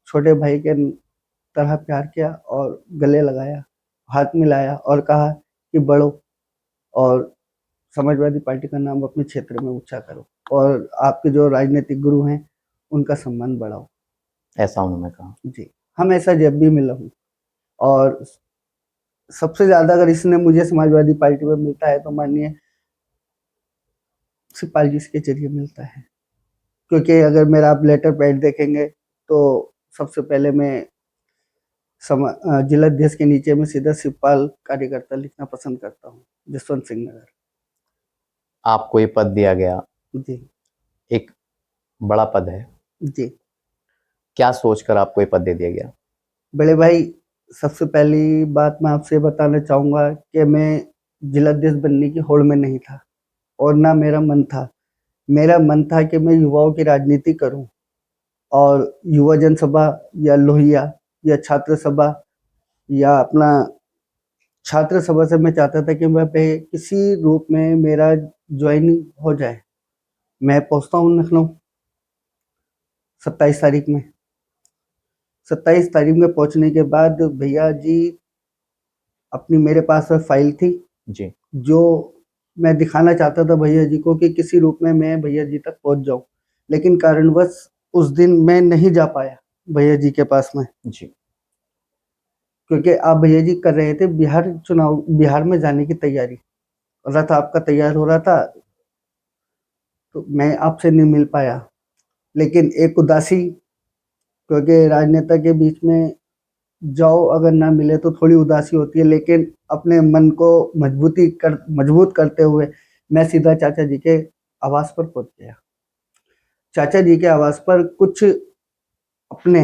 छोटे भाई के तरह प्यार किया और गले लगाया, हाथ मिलाया और कहा कि बढ़ो और समाजवादी पार्टी का नाम अपने क्षेत्र में ऊंचा करो और आपके जो राजनीतिक गुरु हैं उनका सम्मान बढ़ाओ। ऐसा उन्होंने कहा। जी, हमेशा जब भी मिला हूँ, और सबसे ज्यादा अगर इसने मुझे समाजवादी पार्टी में मिलता है तो माननीय शिवपाल जी के जरिए मिलता है, क्योंकि अगर मेरा आप लेटर पैड देखेंगे तो सबसे पहले मैं जिलाध्यक्ष के नीचे में सीधा शिवपाल कार्यकर्ता लिखना पसंद करता हूँ, जसवंत सिंह नगर। आपको ये पद दिया गया, जी एक बड़ा पद है, जी क्या सोचकर आपको ये पद दे दिया गया? बड़े भाई, सबसे पहली बात मैं आपसे बताना चाहूँगा कि मैं जिलाध्यक्ष बनने की होड़ में नहीं था और ना मेरा मन था। मेरा मन था कि मैं युवाओं की राजनीति करूं और युवा जनसभा या लोहिया या छात्र सभा या अपना छात्र सभा से मैं चाहता था कि मैं पे किसी रूप में मेरा ज्वाइनिंग हो जाए। मैं पहुंचता हूँ लखनऊ 27 तारीख में। 27 तारीख में पहुंचने के बाद भैया जी अपनी मेरे पास फाइल थी जी, जो मैं दिखाना चाहता था भैया जी को कि किसी रूप में मैं भैया जी तक पहुंच जाऊं, लेकिन कारणवश उस दिन मैं नहीं जा पाया भैया जी के पास में, जी, क्योंकि आप भैया जी कर रहे थे बिहार में जाने की तैयारी, रथ आपका तैयार हो रहा था, तो मैं आपसे नहीं मिल पाया। लेकिन एक उदासी, क्योंकि राजनेता के बीच में जाओ अगर ना मिले तो थोड़ी उदासी होती है, लेकिन अपने मन को मजबूत करते हुए मैं सीधा चाचा जी के आवास पर पहुंच गया। चाचा जी के आवास पर कुछ अपने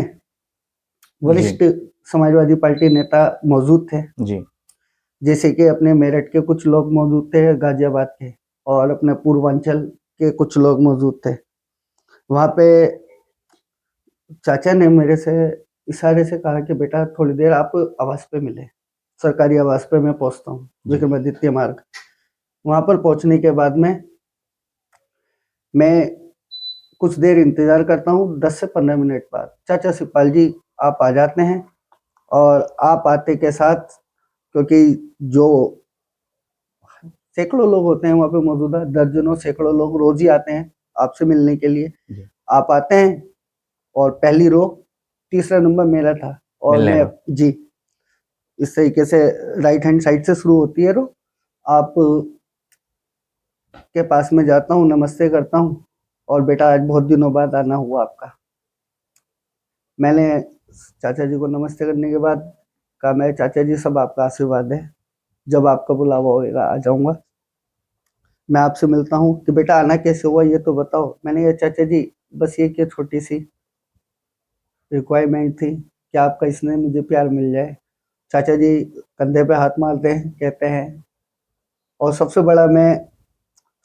वरिष्ठ समाजवादी पार्टी नेता मौजूद थे, जी, जैसे कि अपने मेरठ के कुछ लोग मौजूद थे, गाजियाबाद के, और अपने पूर्वांचल के कुछ लोग मौजूद थे। वहाँ पे चाचा ने मेरे से इशारे से कहा कि बेटा थोड़ी देर आप आवास पे मिले। सरकारी आवास पे मैं पहुंचता हूँ, विक्रमादित्य मार्ग। वहाँ पर पहुंचने के बाद में मैं कुछ देर इंतजार करता हूँ। 10 से 15 मिनट बाद चाचा शिवपाल जी आप आ जाते हैं, और आप आते के साथ, क्योंकि जो सैकड़ों लोग होते हैं वहाँ पे मौजूदा, दर्जनों सैकड़ों लोग रोज ही आते हैं आपसे मिलने के लिए। जी। आप आते हैं और पहली रो तीसरा नंबर मेरा था, और मिलने मैं का। जी इस तरीके से राइट हैंड साइड से शुरू होती है रो, आप के पास में जाता हूँ, नमस्ते करता हूँ, और बेटा आज बहुत दिनों बाद आना हुआ आपका। मैंने चाचा जी को नमस्ते करने के बाद कहा, मैं चाचा जी सब आपका आशीर्वाद है, जब आपका बुलावा होएगा आ जाऊंगा, मैं आपसे मिलता हूँ। कि बेटा आना कैसे हुआ ये तो बताओ। मैंने कहा चाचा जी बस ये कि छोटी सी रिक्वायरमेंट थी कि आपका इसने मुझे प्यार मिल जाए। चाचा जी कंधे पे हाथ मारते हैं, कहते हैं, और सबसे बड़ा मैं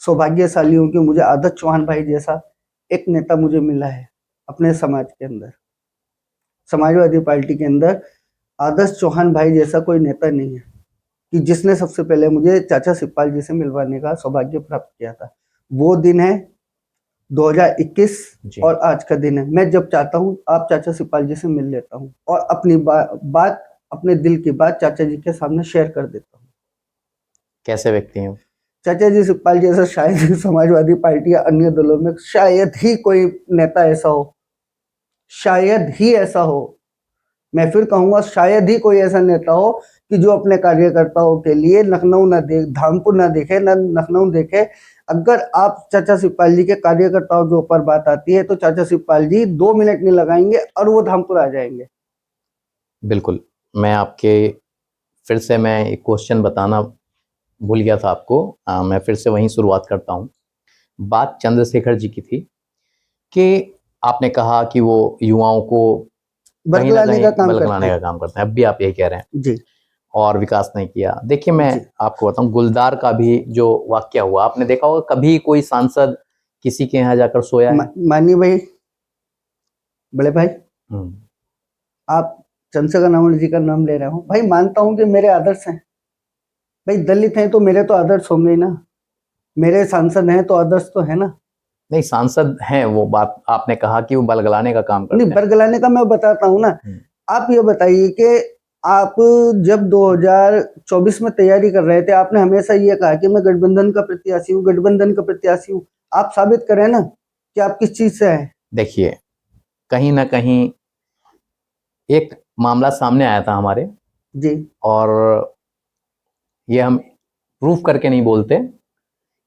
सौभाग्यशाली हूँ कि मुझे आदर्श चौहान भाई जैसा एक नेता मुझे मिला है अपने समाज के अंदर, समाजवादी पार्टी के अंदर आदर्श चौहान भाई जैसा कोई नेता नहीं है कि जिसने सबसे पहले मुझे चाचा शिवपाल जी से मिलवाने का सौभाग्य प्राप्त किया था। वो दिन है 2021 जी। और आज का दिन है। मैं जब चाहता हूँ आप चाचा शिवपाल जी से मिल लेता हूँ और अपनी बात, अपने दिल की बात चाचा जी के सामने शेयर कर देता हूँ। कैसे व्यक्ति हैं? चाचा जी शिवपाल जी ऐसा शायद समाजवादी पार्टी या अन्य दलों में शायद ही कोई नेता ऐसा हो, शायद ही ऐसा हो, मैं फिर कहूंगा शायद ही कोई ऐसा नेता हो कि जो अपने कार्यकर्ताओं के लिए लखनऊ ना देख, धामपुर ना देखे, ना लखनऊ देखे। अगर आप चाचा शिवपाल जी के कार्यकर्ताओं के ऊपर बात आती है तो चाचा शिवपाल जी 2 मिनट नहीं लगाएंगे और वो धामपुर आ जाएंगे। बिल्कुल। मैं आपके फिर से मैं एक क्वेश्चन बताना भूल गया था आपको, मैं फिर से वहीं शुरुआत करता हूँ। बात चंद्रशेखर जी की थी कि आपने कहा कि वो युवाओं को कहीं ना बरगलाने कहीं का काम करते बलगलाने का हैं। काम करते हैं, अब भी आप यही कह रहे हैं, जी और विकास नहीं किया। देखिए मैं जी आपको बताऊं, गुलदार का भी जो वाकया हुआ, आपने देखा होगा, कभी कोई सांसद किसी के यहाँ जाकर सोया है? मानी भाई, बड़े भाई, हम्म, आप चंद्रशेखर नामल जी का नाम ले रहे हो भाई, मानता हूं कि मेरे आदर्श हैं भाई, दलित हैं तो मेरे तो आदर्श होंगे ही ना, मेरे सांसद हैं तो आदर्श तो है ना। नहीं, सांसद हैं, वो बात आपने कहा कि वो बलगलाने का काम करते नहीं, हैं। बरगलाने का मैं बताता हूँ ना। आप ये बताइए कि आप जब 2024 में तैयारी कर रहे थे, आपने हमेशा ये कहा कि मैं गठबंधन का प्रत्याशी हूँ, गठबंधन का प्रत्याशी हूँ। आप साबित करें ना कि आप किस चीज से हैं। देखिए, कहीं ना कहीं एक मामला सामने आया था हमारे, जी और ये हम प्रूफ करके नहीं बोलते,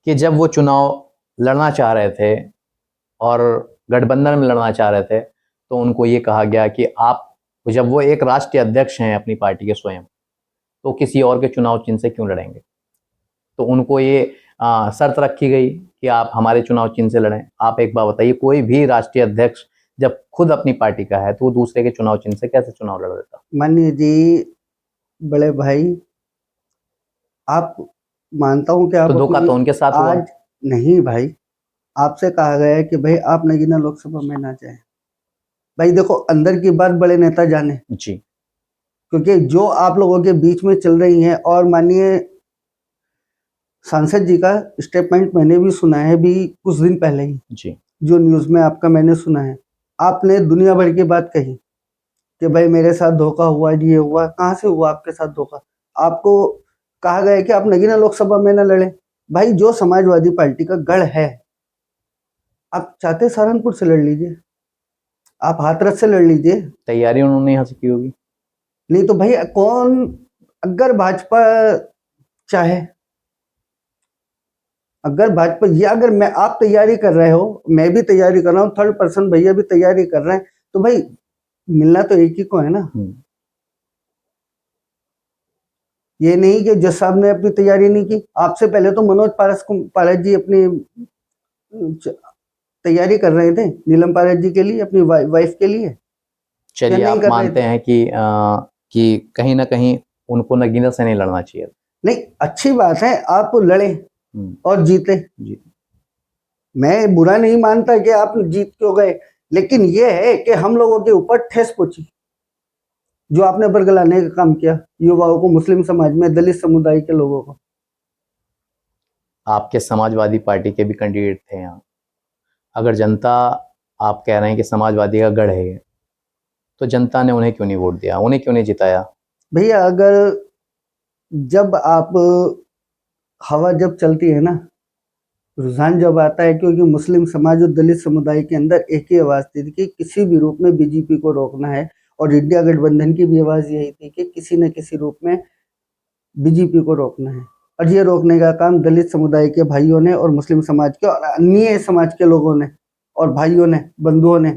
कि जब वो चुनाव लड़ना चाह रहे थे और गठबंधन में लड़ना चाह रहे थे, तो उनको ये कहा गया कि आप, जब वो एक राष्ट्रीय अध्यक्ष हैं अपनी पार्टी के स्वयं, तो किसी और के चुनाव चिन्ह से क्यों लड़ेंगे? तो उनको ये शर्त रखी गई कि आप हमारे चुनाव चिन्ह से लड़ें। आप एक बात बताइए, कोई भी राष्ट्रीय अध्यक्ष जब खुद अपनी पार्टी का है तो वो दूसरे के चुनाव चिन्ह से कैसे चुनाव लड़ देता? माननीय जी, बड़े भाई, आप, मानता हूं कि आप तो धोखा तो उनके साथ हुआ। आज नहीं भाई, आपसे कहा गया है कि भाई आप नगीना लोकसभा में ना जाएं। भाई देखो, अंदर की बात बड़े नेता जाने, जी, क्योंकि जो आप लोगों के बीच में चल रही है, और माननीय सांसद जी का स्टेटमेंट मैंने भी सुना है भी कुछ दिन पहले ही, जी, जो न्यूज में आपका मैंने सुना है। आपने दुनिया भर की बात कही कि भाई मेरे साथ धोखा हुआ, ये हुआ। कहाँ से हुआ आपके साथ धोखा? आपको कहा गया है कि आप नगीना लोकसभा में ना लड़े। भाई जो समाजवादी पार्टी का गढ़ है, आप चाहते सहारनपुर से लड़ लीजिए, आप हाथरस से लड़ लीजिए। तैयारी उन्होंने यहाँ से की होगी। नहीं तो भाई कौन, अगर भाजपा चाहे, अगर भाजपा, या अगर मैं, आप तैयारी कर रहे हो, मैं भी तैयारी कर रहा हूँ, थर्ड पर्सन भैया भी तैयारी कर रहे हैं, तो भाई मिलना तो एक ही को है ना। ये नहीं कि जज साहब ने अपनी तैयारी नहीं की, आपसे पहले तो मनोज पारस जी अपनी तैयारी कर रहे थे नीलम पारस जी के लिए, अपनी वाइफ के लिए। चलिए, आप मानते हैं कि कहीं ना कहीं उनको नगीना से नहीं लड़ना चाहिए? नहीं, अच्छी बात है, आप लड़े और जीते। मैं बुरा नहीं मानता कि आप जीत क्यों गए, लेकिन यह है कि हम लोगों के ऊपर ठेस पहुंची, जो आपने बरगलाने का काम किया युवाओं को, मुस्लिम समाज में, दलित समुदाय के लोगों को। आपके समाजवादी पार्टी के भी कैंडिडेट थे यहाँ। अगर जनता, आप कह रहे हैं कि समाजवादी का गढ़ है, तो जनता ने उन्हें क्यों नहीं वोट दिया, उन्हें क्यों नहीं जिताया? भैया, अगर जब आप, हवा जब चलती है ना, रुझान जब आता है, क्योंकि मुस्लिम समाज और दलित समुदाय के अंदर एक ही आवाज थी कि किसी भी रूप में बीजेपी को रोकना है, और इंडिया गठबंधन की भी आवाज यही थी कि किसी न किसी रूप में बीजेपी को रोकना है। और ये रोकने का काम दलित समुदाय के भाइयों ने और मुस्लिम समाज के और अन्य समाज के लोगों ने और भाइयों ने, बंधुओं ने,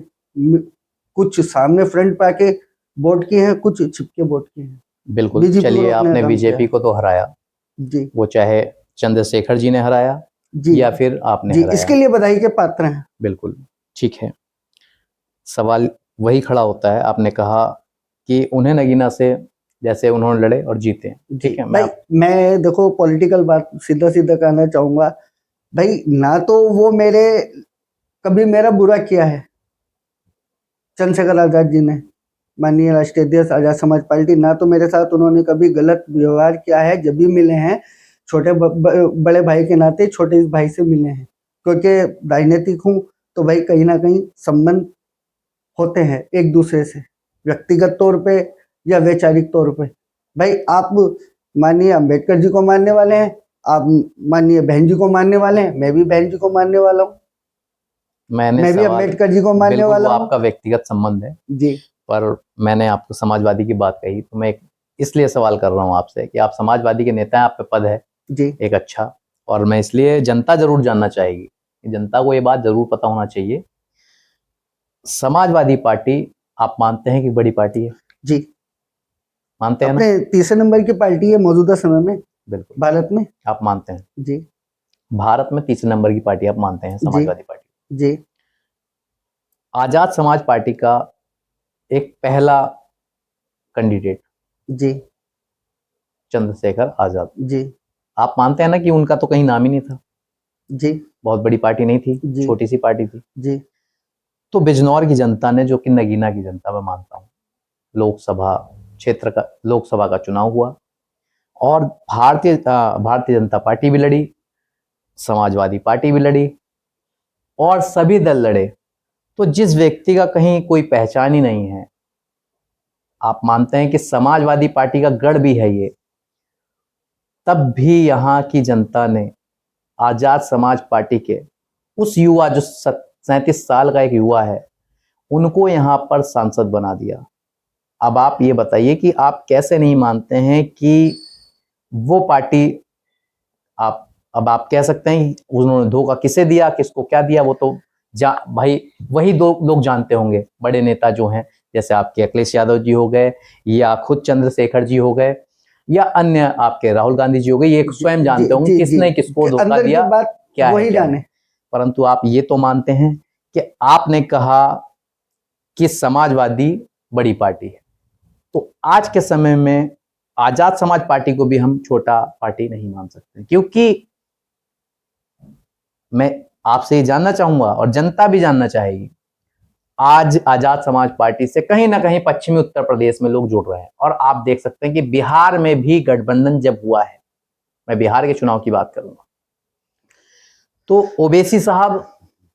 कुछ सामने फ्रंट पे आके वोट किए हैं, कुछ छिपके वोट किए हैं। बिल्कुल। चलिए, आपने बीजेपी को तो हराया जी, वो चाहे चंद्रशेखर जी ने हराया जी, या फिर आपने जी, हराया, इसके लिए बधाई के पात्र हैं। बिल्कुल ठीक है। सवाल वही खड़ा होता है, आपने कहा कि उन्हें नगीना से, जैसे उन्होंने लड़े और जीते, ठीक है। मैं देखो पॉलिटिकल बात सीधा सीधा कहना चाहूंगा भाई, ना तो वो मेरे कभी मेरा बुरा किया है, चंद्रशेखर आजाद जी ने, माननीय राष्ट्रीय अध्यक्ष आजाद समाज पार्टी, ना तो मेरे साथ उन्होंने कभी गलत व्यवहार किया है, जब भी मिले हैं छोटे बड़े भाई के नाते छोटे भाई से मिले हैं, क्योंकि राजनीतिक हूँ तो भाई कहीं ना कहीं संबंध होते हैं एक दूसरे से, व्यक्तिगत तौर पे या वैचारिक तौर पे। भाई आप माननीय अम्बेडकर जी को मानने वाले हैं, आप माननीय बहन जी को मानने वाले हैं, मैं भी बहन जी को मानने वाला हूँ, मैं भी अम्बेडकर जी को मानने वाला हूँ। आपका व्यक्तिगत संबंध है जी, पर मैंने आपको समाजवादी की बात कही तो मैं इसलिए सवाल कर रहा हूँ आपसे कि आप समाजवादी के नेता हैं, आप पे पद है जी, एक अच्छा, और मैं इसलिए जनता जरूर जानना चाहेगी, जनता को ये बात जरूर पता होना चाहिए, समाजवादी पार्टी आप मानते हैं कि बड़ी पार्टी है? जी, मानते हैं ना? अपने तीसरे नंबर की पार्टी है मौजूदा समय में बिल्कुल भारत में। आप मानते हैं? जी, भारत में तीसरे नंबर की पार्टी आप मानते हैं समाजवादी पार्टी? जी, आजाद समाज पार्टी का एक पहला कैंडिडेट जी, चंद्रशेखर आजाद, जी, आप मानते हैं ना कि उनका तो कहीं नाम ही नहीं था? जी, बहुत बड़ी पार्टी नहीं थी, जी, छोटी सी पार्टी थी। जी, तो बिजनौर की जनता ने, जो कि नगीना की जनता मैं मानता हूँ, लोकसभा क्षेत्र का, लोकसभा का चुनाव हुआ और भारतीय जनता पार्टी भी लड़ी, समाजवादी पार्टी भी लड़ी और सभी दल लड़े। तो जिस व्यक्ति का कहीं कोई पहचान ही नहीं है, आप मानते हैं कि समाजवादी पार्टी का गढ़ भी है ये, तब भी यहाँ की जनता ने आजाद समाज पार्टी के उस युवा, जो 37 साल का एक युवा है, उनको यहाँ पर सांसद बना दिया। अब आप ये बताइए कि आप कैसे नहीं मानते हैं कि वो पार्टी, अब आप कह सकते हैं उन्होंने धोखा किसे दिया, किसको क्या दिया, वो तो भाई वही दो लोग जानते होंगे, बड़े नेता जो हैं, जैसे आपके अखिलेश यादव जी हो गए या खुद चंद्रशेखर जी हो गए या अन्य आपके राहुल गांधी जी हो गए, ये स्वयं जानते होंगे किसने किसको धोखा दिया, क्या है क्या नहीं। परंतु आप ये तो मानते हैं कि आपने कहा कि समाजवादी बड़ी पार्टी है, तो आज के समय में आजाद समाज पार्टी को भी हम छोटा पार्टी नहीं मान सकते, क्योंकि मैं आपसे ये जानना चाहूंगा और जनता भी जानना चाहेगी, आज आजाद समाज पार्टी से कहीं ना कहीं पश्चिमी उत्तर प्रदेश में लोग जुड़ रहे हैं, और आप देख सकते हैं कि बिहार में भी गठबंधन जब हुआ है, मैं बिहार के चुनाव की बात करूंगा, तो ओवैसी साहब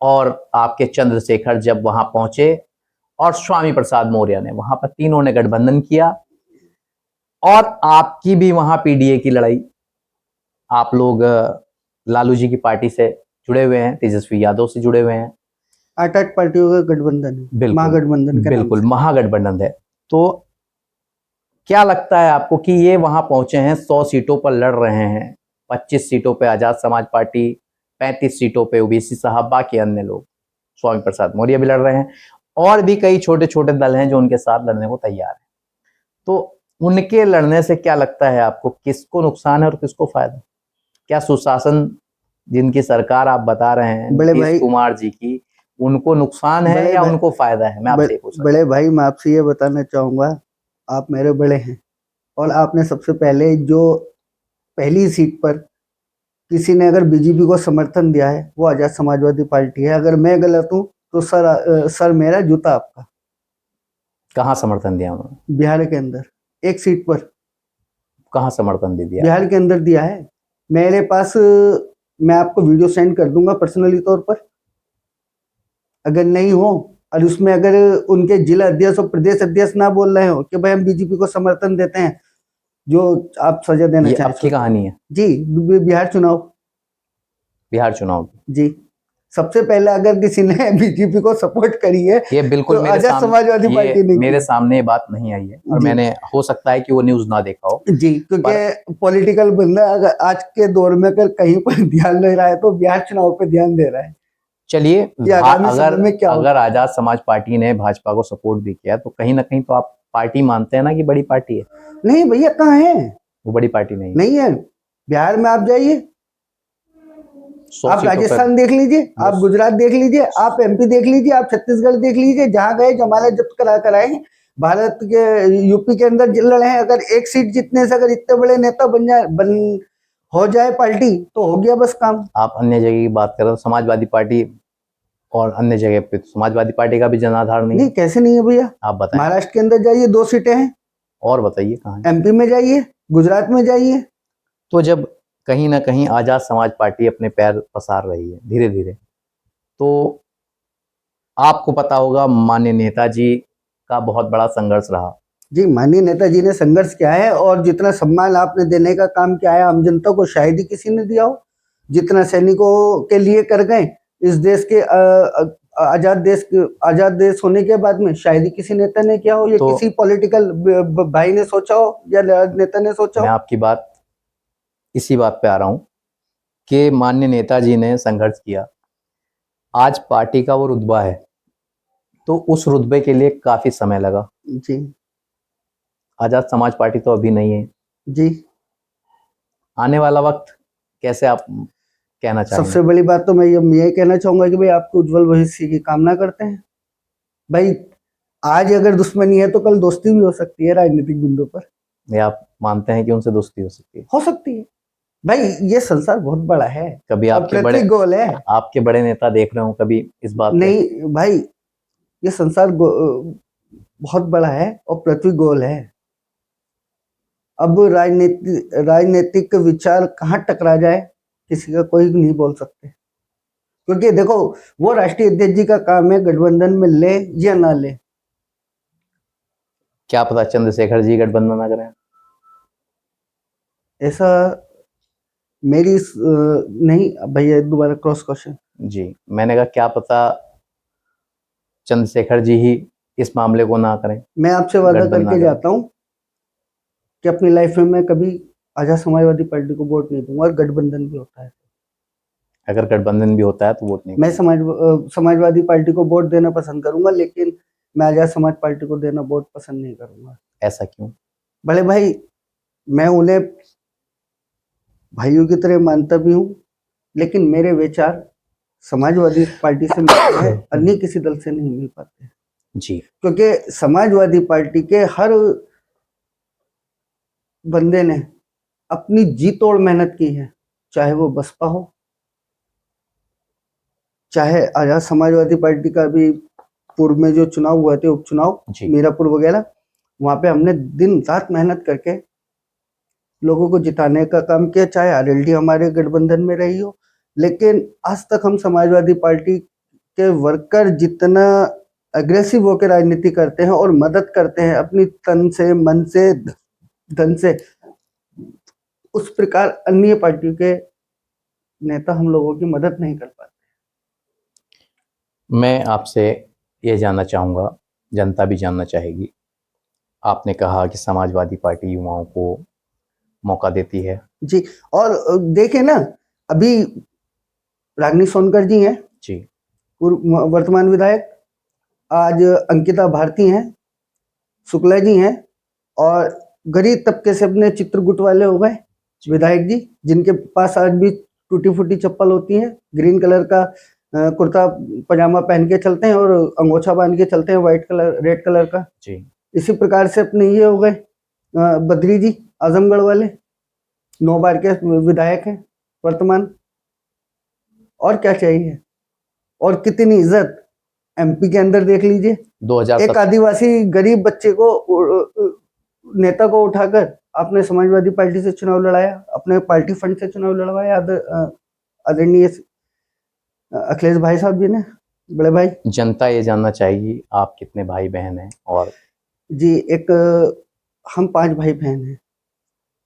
और आपके चंद्रशेखर जब वहां पहुंचे और स्वामी प्रसाद मौर्य ने, वहां पर तीनों ने गठबंधन किया और आपकी भी वहां पीडीए की लड़ाई, आप लोग लालू जी की पार्टी से जुड़े हुए हैं, तेजस्वी यादव से जुड़े हुए हैं, 8 पार्टियों का गठबंधन है, महागठबंधन, बिल्कुल महागठबंधन है। तो क्या लगता है आपको कि ये वहां पहुंचे हैं, 100 सीटों पर लड़ रहे हैं, 25 सीटों पे आजाद समाज पार्टी, 35 सीटों पे ओबीसी साहब, बाकी अन्य लोग, स्वामी प्रसाद मौर्य भी लड़ रहे हैं, और भी कई छोटे छोटे दल हैं जो उनके साथ लड़ने को तैयार है, तो उनके लड़ने से क्या लगता है आपको, किसको नुकसान है और किसको फायदा? क्या सुशासन जिनकी सरकार आप बता रहे हैं नीतीश कुमार जी की, उनको नुकसान है या उनको फायदा है? मैं आपसे पूछ रहा हूं। बड़े भाई, मैं आपसे ये बताना चाहूंगा, आप मेरे बड़े हैं और आपने सबसे पहले जो पहली सीट पर किसी ने अगर बीजेपी को समर्थन दिया है वो आजाद समाजवादी पार्टी है। अगर मैं गलत हूं तो सर मेरा, जूता आपका। कहाँ समर्थन दिया उन्होंने? बिहार के अंदर एक सीट पर। कहाँ समर्थन दे दिया? बिहार के अंदर दिया है। मेरे पास, मैं आपको वीडियो सेंड कर दूंगा पर्सनली तौर पर, अगर नहीं हो, और उसमें अगर उनके जिला अध्यक्ष और प्रदेश अध्यक्ष ना बोल रहे हो कि भाई हम बीजेपी को समर्थन देते हैं, जो आप सजा देना चाहते हैं। आपकी कहानी है जी, बिहार चुनाव जी, सबसे पहले अगर किसी ने बीजेपी को सपोर्ट करी है, ये बिल्कुल तो आजाद समाजवादी पार्टी नहीं, मेरे सामने ये बात नहीं आई है और मैंने, हो सकता है कि वो न्यूज ना देखा हो जी, क्योंकि पॉलिटिकल बंदा अगर आज के दौर में अगर कहीं पर ध्यान दे रहा है तो बिहार चुनाव पे ध्यान दे रहा है। चलिए, अगर आजाद समाज पार्टी ने भाजपा को सपोर्ट भी किया तो कहीं ना कहीं तो आप पार्टी मानते हैं ना कि बड़ी पार्टी है? नहीं भैया, कहाँ है वो बड़ी पार्टी? नहीं है। बिहार में आप जाइए, आप राजस्थान देख लीजिए, आप गुजरात देख लीजिए, आप एमपी देख लीजिए, आप छत्तीसगढ़ देख लीजिए, जहां गए जमानत जब्त करा कराए। भारत के यूपी के अंदर लड़े हैं, अगर एक सीट जीतने से अगर इतने बड़े नेता हो जाए पार्टी तो हो गया बस काम। आप अन्य जगह की बात कर रहे हो, समाजवादी पार्टी और अन्य जगह पे तो समाजवादी पार्टी का भी जनाधार नहीं नहीं, है। कैसे नहीं है भैया? आप बताएं। महाराष्ट्र के अंदर जाइए, 2 सीटें हैं। और बताइए कहाँ है? एमपी में जाइए, गुजरात में जाइए। तो जब कहीं ना कहीं आजाद समाज पार्टी अपने पैर पसार रही है धीरे धीरे, तो आपको पता होगा माननीय नेताजी का बहुत बड़ा संघर्ष रहा। जी, माननीय नेताजी ने संघर्ष किया है, और जितना सम्मान आपने देने का काम किया है आम जनता को, शायद ही किसी ने दिया हो। जितना सैनिकों के लिए कर गए इस देश के आजाद देश होने के बाद में, शायद ही किसी नेता ने किया हो, या तो किसी पॉलिटिकल भाई ने सोचा हो, या नेता ने सोचा मैं हो। आपकी बात इसी बात पे आ रहा हूं कि माननीय नेताजी ने संघर्ष किया, आज पार्टी का वो रुतबा है, तो उस रुतबे के लिए काफी समय लगा। जी आजाद समाज पार्टी तो अभी नहीं है। जी, आने वाला वक्त कैसे आप कहना चाहेंगे? सबसे बड़ी बात तो मैं यही कहना चाहूंगा कि भाई आपको उज्जवल भविष्य की कामना करते हैं। भाई आज अगर दुश्मनी है तो कल दोस्ती भी हो सकती है राजनीतिक बिंदु पर। या आप मानते हैं कि उनसे दोस्ती हो सकती है? हो सकती है भाई, ये संसार बहुत बड़ा है। कभी अब आपके पृथ्वी बड़े गोल है। आपके बड़े नेता देख रहे हो कभी इस बात पे? नहीं भाई, ये संसार बहुत बड़ा है और पृथ्वी गोल है। अब राजनीतिक विचार कहाँ टकरा जाए किसी का कोई नहीं बोल सकते, क्योंकि देखो वो राष्ट्रीय अध्यक्ष जी का काम है गठबंधन में ले या ना ले। क्या पता चंद्रशेखर जी गठबंधन ना करें? ऐसा मेरी नहीं भैया, दोबारा क्रॉस क्वेश्चन। जी, मैंने कहा क्या पता चंद्रशेखर जी ही इस मामले को ना करें। मैं आपसे वादा गठबंधन करके ना जाता हूँ कि अपनी लाइफ में मैं कभी आजाद समाजवादी पार्टी को वोट नहीं दूंगा, और गठबंधन भी होता है। अगर गठबंधन भी होता है तो वोट नहीं मैं करेंगे। समाजवादी पार्टी को वोट देना पसंद करूंगा, लेकिन मैं आजाद समाज पार्टी को देना वोट पसंद नहीं करूंगा। ऐसा क्यों? भले भाई मैं उन्हें भाइयों की तरह मानता भी हूँ, लेकिन मेरे विचार समाजवादी पार्टी से मिलते हैं, अन्य किसी दल से नहीं मिल पाते। जी, क्योंकि समाजवादी पार्टी के हर बंदे ने अपनी जी तोड़ मेहनत की है, चाहे वो बसपा हो, चाहे आजाद समाजवादी पार्टी का भी पूर्व में जो चुनाव हुए थे, उपचुनाव जी। मीरापुर वगैरह, वहां पे हमने दिन रात मेहनत करके लोगों को जिताने का काम किया, चाहे आरएलडी हमारे गठबंधन में रही हो। लेकिन आज तक हम समाजवादी पार्टी के वर्कर जितना अग्रेसिव होकर राजनीति करते हैं और मदद करते हैं अपनी तन से, मन से, धन से, उस प्रकार अन्य पार्टियों के नेता हम लोगों की मदद नहीं कर पाते। मैं आपसे ये जानना चाहूँगा, जनता भी जानना चाहेगी, आपने कहा कि समाजवादी पार्टी युवाओं को मौका देती है। जी, और देखें ना, अभी रागिनी सोनकर जी हैं, जी, वर्तमान विधायक, आज अंकिता भारती हैं, शुक्ला जी हैं, और गरीब तबके से अपने चित्रकूट वाले हो गए विधायक जी, जिनके पास आज भी टूटी फूटी चप्पल होती है, ग्रीन कलर का कुर्ता पजामा पहन के चलते हैं और अंगोछा बांध के चलते हैं व्हाइट कलर रेड कलर का। जी, इसी प्रकार से अपने ये हो गए बद्री जी, आजमगढ़ वाले, 9 बार के विधायक हैं वर्तमान। और क्या चाहिए? और कितनी इज्जत एमपी के अंदर देख लीजिए, 2007 एक आदिवासी गरीब बच्चे को, नेता को उठाकर आपने समाजवादी पार्टी से चुनाव लड़ाया, अपने पार्टी फंड से चुनाव लड़वाया आदरणीय अखिलेश भाई साहब जी ने, बड़े भाई। जनता ये जानना चाहेगी आप कितने भाई बहन हैं? और जी, हम 5 भाई बहन हैं,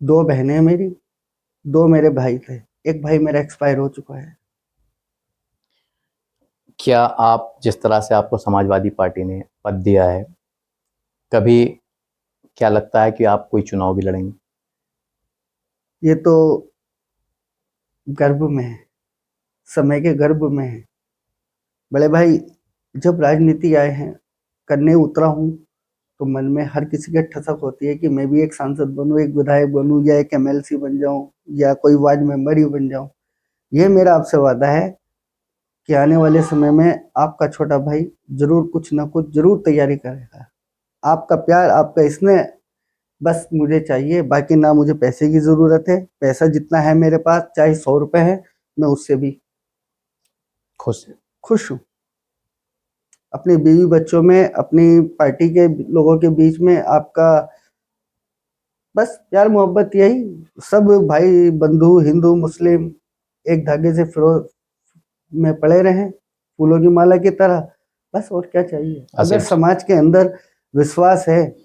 2 बहनें हैं मेरी, 2 मेरे भाई थे, एक भाई मेरा एक्सपायर हो चुका है। क्या आप, जिस तरह से आपको समाजवादी पार्टी ने पद दिया है, कभी क्या लगता है कि आप कोई चुनाव भी लड़ेंगे? ये तो गर्भ में है, समय के गर्भ में है बड़े भाई। जब राजनीति आए हैं, करने उतरा हूँ, तो मन में हर किसी के ठसक होती है कि मैं भी एक सांसद बनूं, एक विधायक बनूं, या एक एमएलसी बन जाऊं, या कोई वार्ड मेंबर ही बन जाऊं। ये मेरा आपसे वादा है कि आने वाले समय में आपका छोटा भाई जरूर कुछ ना कुछ जरूर तैयारी करेगा। आपका प्यार, आपका स्नेह बस मुझे चाहिए, बाकी ना मुझे पैसे की जरूरत है। पैसा जितना है मेरे पास, चाहे 100 रुपए है, मैं उससे भी खुश खुश हूँ। अपनी बीवी बच्चों में, अपनी पार्टी के लोगों के बीच में आपका बस प्यार मोहब्बत, यही सब भाई बंधु हिंदू मुस्लिम एक धागे से फिरोज में पड़े रहें फूलों की माला की तरह, बस और क्या चाहिए। अगर आसिफ, समाज के अंदर विश्वास है,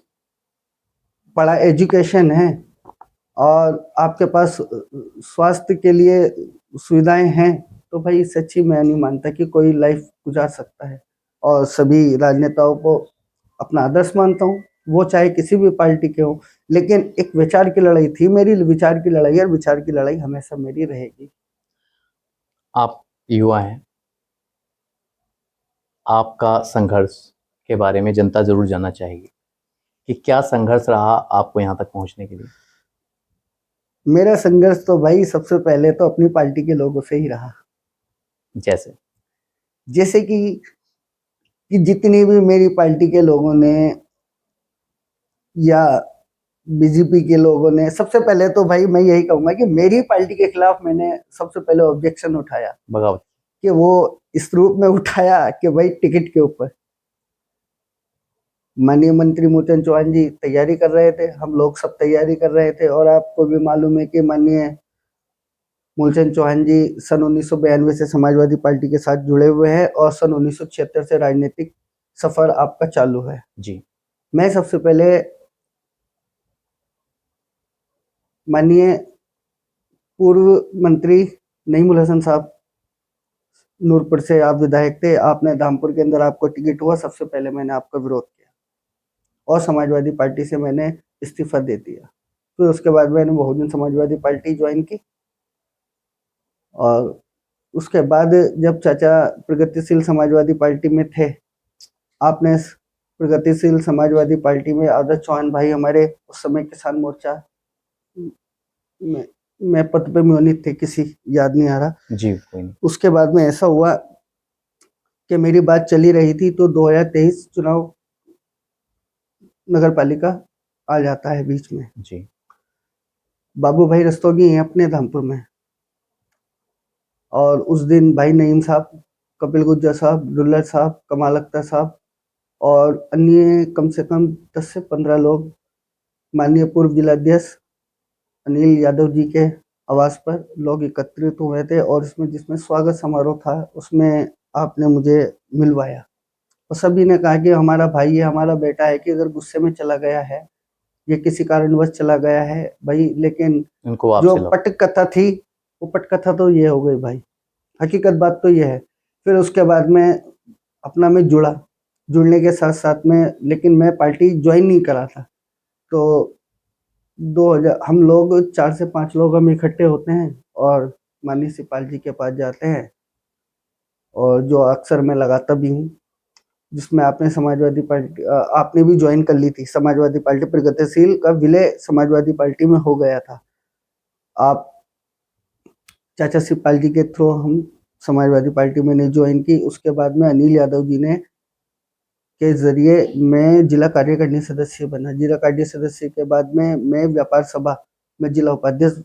पढ़ा एजुकेशन है और आपके पास स्वास्थ्य के लिए सुविधाएं हैं, तो भाई सच्ची मैं नहीं मानता कि कोई लाइफ गुजार सकता है। और सभी राजनेताओं को अपना आदर्श मानता हूँ, वो चाहे किसी भी पार्टी के हो, लेकिन एक विचार की लड़ाई थी मेरी, विचार की लड़ाई, और विचार की लड़ाई हमेशा मेरी रहेगी। आप युवा हैं, आपका संघर्ष के बारे में जनता जरूर जानना चाहेगी कि क्या संघर्ष रहा आपको यहाँ तक पहुँचने के लिए। मेरा संघर्ष तो भाई सबसे पहले तो अपनी पार्टी के लोगों से ही रहा। जैसे कि जितनी भी मेरी पार्टी के लोगों ने या बीजेपी के लोगों ने, सबसे पहले तो भाई मैं यही कहूंगा कि मेरी पार्टी के खिलाफ मैंने सबसे पहले ऑब्जेक्शन उठाया, बगावत, कि वो इस रूप में उठाया कि भाई टिकट के ऊपर माननीय मंत्री मूलचंद चौहान जी तैयारी कर रहे थे, हम लोग सब तैयारी कर रहे थे, और आपको भी मालूम है कि माननीय मूलचंद चौहान जी सन 1992 से समाजवादी पार्टी के साथ जुड़े हुए हैं और सन 1976 से राजनीतिक सफर आपका चालू है जी। मैं सबसे पहले माननीय पूर्व मंत्री नईमुल हसन साहब, नूरपुर से आप विधायक थे, आपने धामपुर के अंदर आपको टिकट हुआ, सबसे पहले मैंने आपका विरोध किया और समाजवादी पार्टी से मैंने इस्तीफा दे दिया। फिर उसके बाद मैंने बहुजन समाजवादी पार्टी ज्वाइन की, और उसके बाद जब चाचा प्रगतिशील समाजवादी पार्टी में थे, आपने प्रगतिशील समाजवादी पार्टी में आदर्श चौहान भाई हमारे उस समय किसान मोर्चा में पद पे म्योनित थे, किसी याद नहीं आ रहा जी, कोई नहीं। उसके बाद में ऐसा हुआ कि मेरी बात चली रही थी, तो 2023 चुनाव नगर पालिका आ जाता है बीच में जी। बाबू भाई रस्तोगी हैं अपने धामपुर में, और उस दिन भाई नईम साहब, कपिल गुज्जर साहब, दुल्लर साहब, कमाल अख्तर साहब और अन्य कम से कम 10 से 15 लोग माननीय पूर्व जिलाध्यक्ष अनिल यादव जी के आवास पर लोग एकत्रित हुए थे, और इसमें जिसमें स्वागत समारोह था उसमें आपने मुझे मिलवाया, और सभी ने कहा कि हमारा भाई है, हमारा बेटा है, कि अगर गुस्से में चला गया है, ये किसी कारणवश चला गया है भाई, लेकिन जो पट कथा थी वो पट कथा तो ये हो गई भाई, हकीकत बात तो ये है। फिर उसके बाद में अपना मैं जुड़ने के साथ साथ में, लेकिन मैं पार्टी ज्वाइन नहीं करा था, तो 2000 हम लोग 4 से 5 लोग हम इकट्ठे होते हैं और माननीय सिपाल जी के पास जाते हैं, और जो अक्सर मैं लगाता भी हूँ, जिसमें आपने समाजवादी पार्टी आपने भी ज्वाइन कर ली थी, समाजवादी पार्टी प्रगतिशील का विलय समाजवादी पार्टी में हो गया था, आप चाचा सिपाल जी के थ्रू हम समाजवादी पार्टी में नहीं ज्वाइन की। उसके बाद में अनिल यादव जी ने के जरिए मैं जिला कार्यकारिणी सदस्य बना, जिला कार्य सदस्य के बाद में मैं व्यापार सभा में जिला उपाध्यक्ष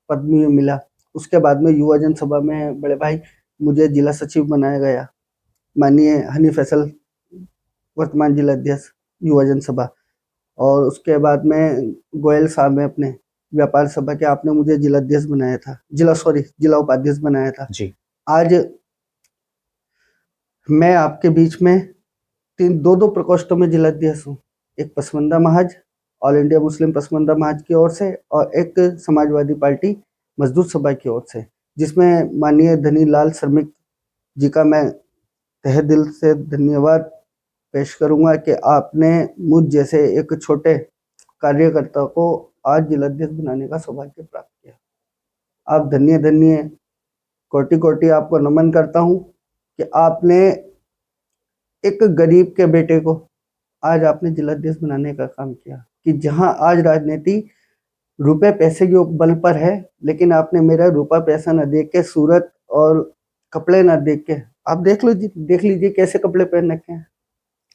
पद में मिला, उसके बाद में युवा जन सभा में बड़े भाई मुझे जिला सचिव बनाया गया, माननीय हनी फैसल वर्तमान जिला अध्यक्ष युवा जन सभा, और उसके बाद में गोयल साहब में अपने व्यापार सभा के आपने मुझे जिला अध्यक्ष बनाया था, जिला उपाध्यक्ष बनाया था जी। आज मैं आपके बीच में दो प्रकोष्ठों में जिला अध्यक्ष हूँ, एक पसमंदा महाज ऑल इंडिया मुस्लिम पसमंदा महाज की ओर से, और एक समाजवादी पार्टी मजदूर सभा की ओर से, जिसमें माननीय धनीलाल श्रमिक जी का मैं तहे दिल से धन्यवाद पेश करूंगा कि आपने मुझ जैसे एक छोटे कार्यकर्ता को आज जिलाध्यक्ष बनाने का सौभाग्य प्राप्त किया। आप धन्य धन्य, कोटि कोटि आपको नमन करता हूं कि आपने एक गरीब के बेटे को आज आपने जिलाध्यक्ष बनाने का काम किया, कि जहां आज राजनीति रुपए पैसे के बल पर है, लेकिन आपने मेरा रुपया पैसा न देख के, सूरत और कपड़े न देख के, आप देख लीजिए कैसे कपड़े पहन रखे हैं।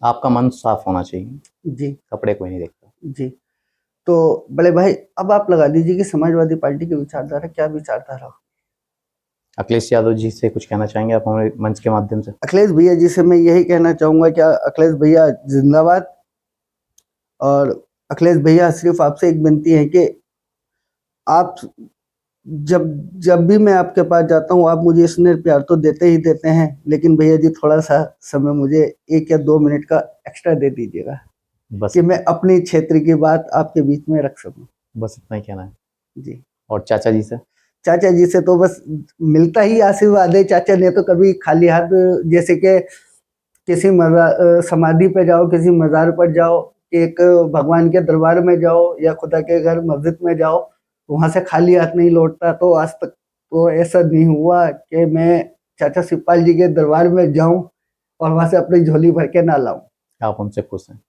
आपका मन साफ होना चाहिए जी, कपड़े कोई नहीं देखता जी। तो बड़े भाई अब आप लगा लीजिए कि समाजवादी पार्टी की विचारधारा क्या विचारधारा। अखिलेश यादव जी से कुछ कहना चाहेंगे आप हमारे मंच के माध्यम से? अखिलेश भैया जी से मैं यही कहना चाहूँगा कि अखिलेश भैया जिंदाबाद। और अखिलेश भैया सिर्फ आपसे एक विनती है कि आप जब जब भी मैं आपके पास जाता हूँ आप मुझे स्नेह प्यार तो देते ही देते हैं, लेकिन भैया जी थोड़ा सा समय मुझे 1 या 2 मिनट का एक्स्ट्रा दे दीजिएगा बस कि मैं अपनी क्षेत्र की बात आपके बीच में रख सकूं। बस इतना ही कहना है। जी। और चाचा जी से? चाचा जी से तो बस मिलता ही आशीर्वाद है। चाचा ने तो कभी खाली हाथ, जैसे कि किसी समाधि पे जाओ, किसी मज़ार पर जाओ, एक भगवान के दरबार में जाओ या खुदा के घर मस्जिद में जाओ, वहाँ से खाली हाथ नहीं लौटता। तो आज तक तो ऐसा नहीं हुआ कि मैं चाचा शिवपाल जी के दरबार में जाऊं और वहाँ से अपनी झोली भर के ना लाऊं। आप उनसे खुश हैं?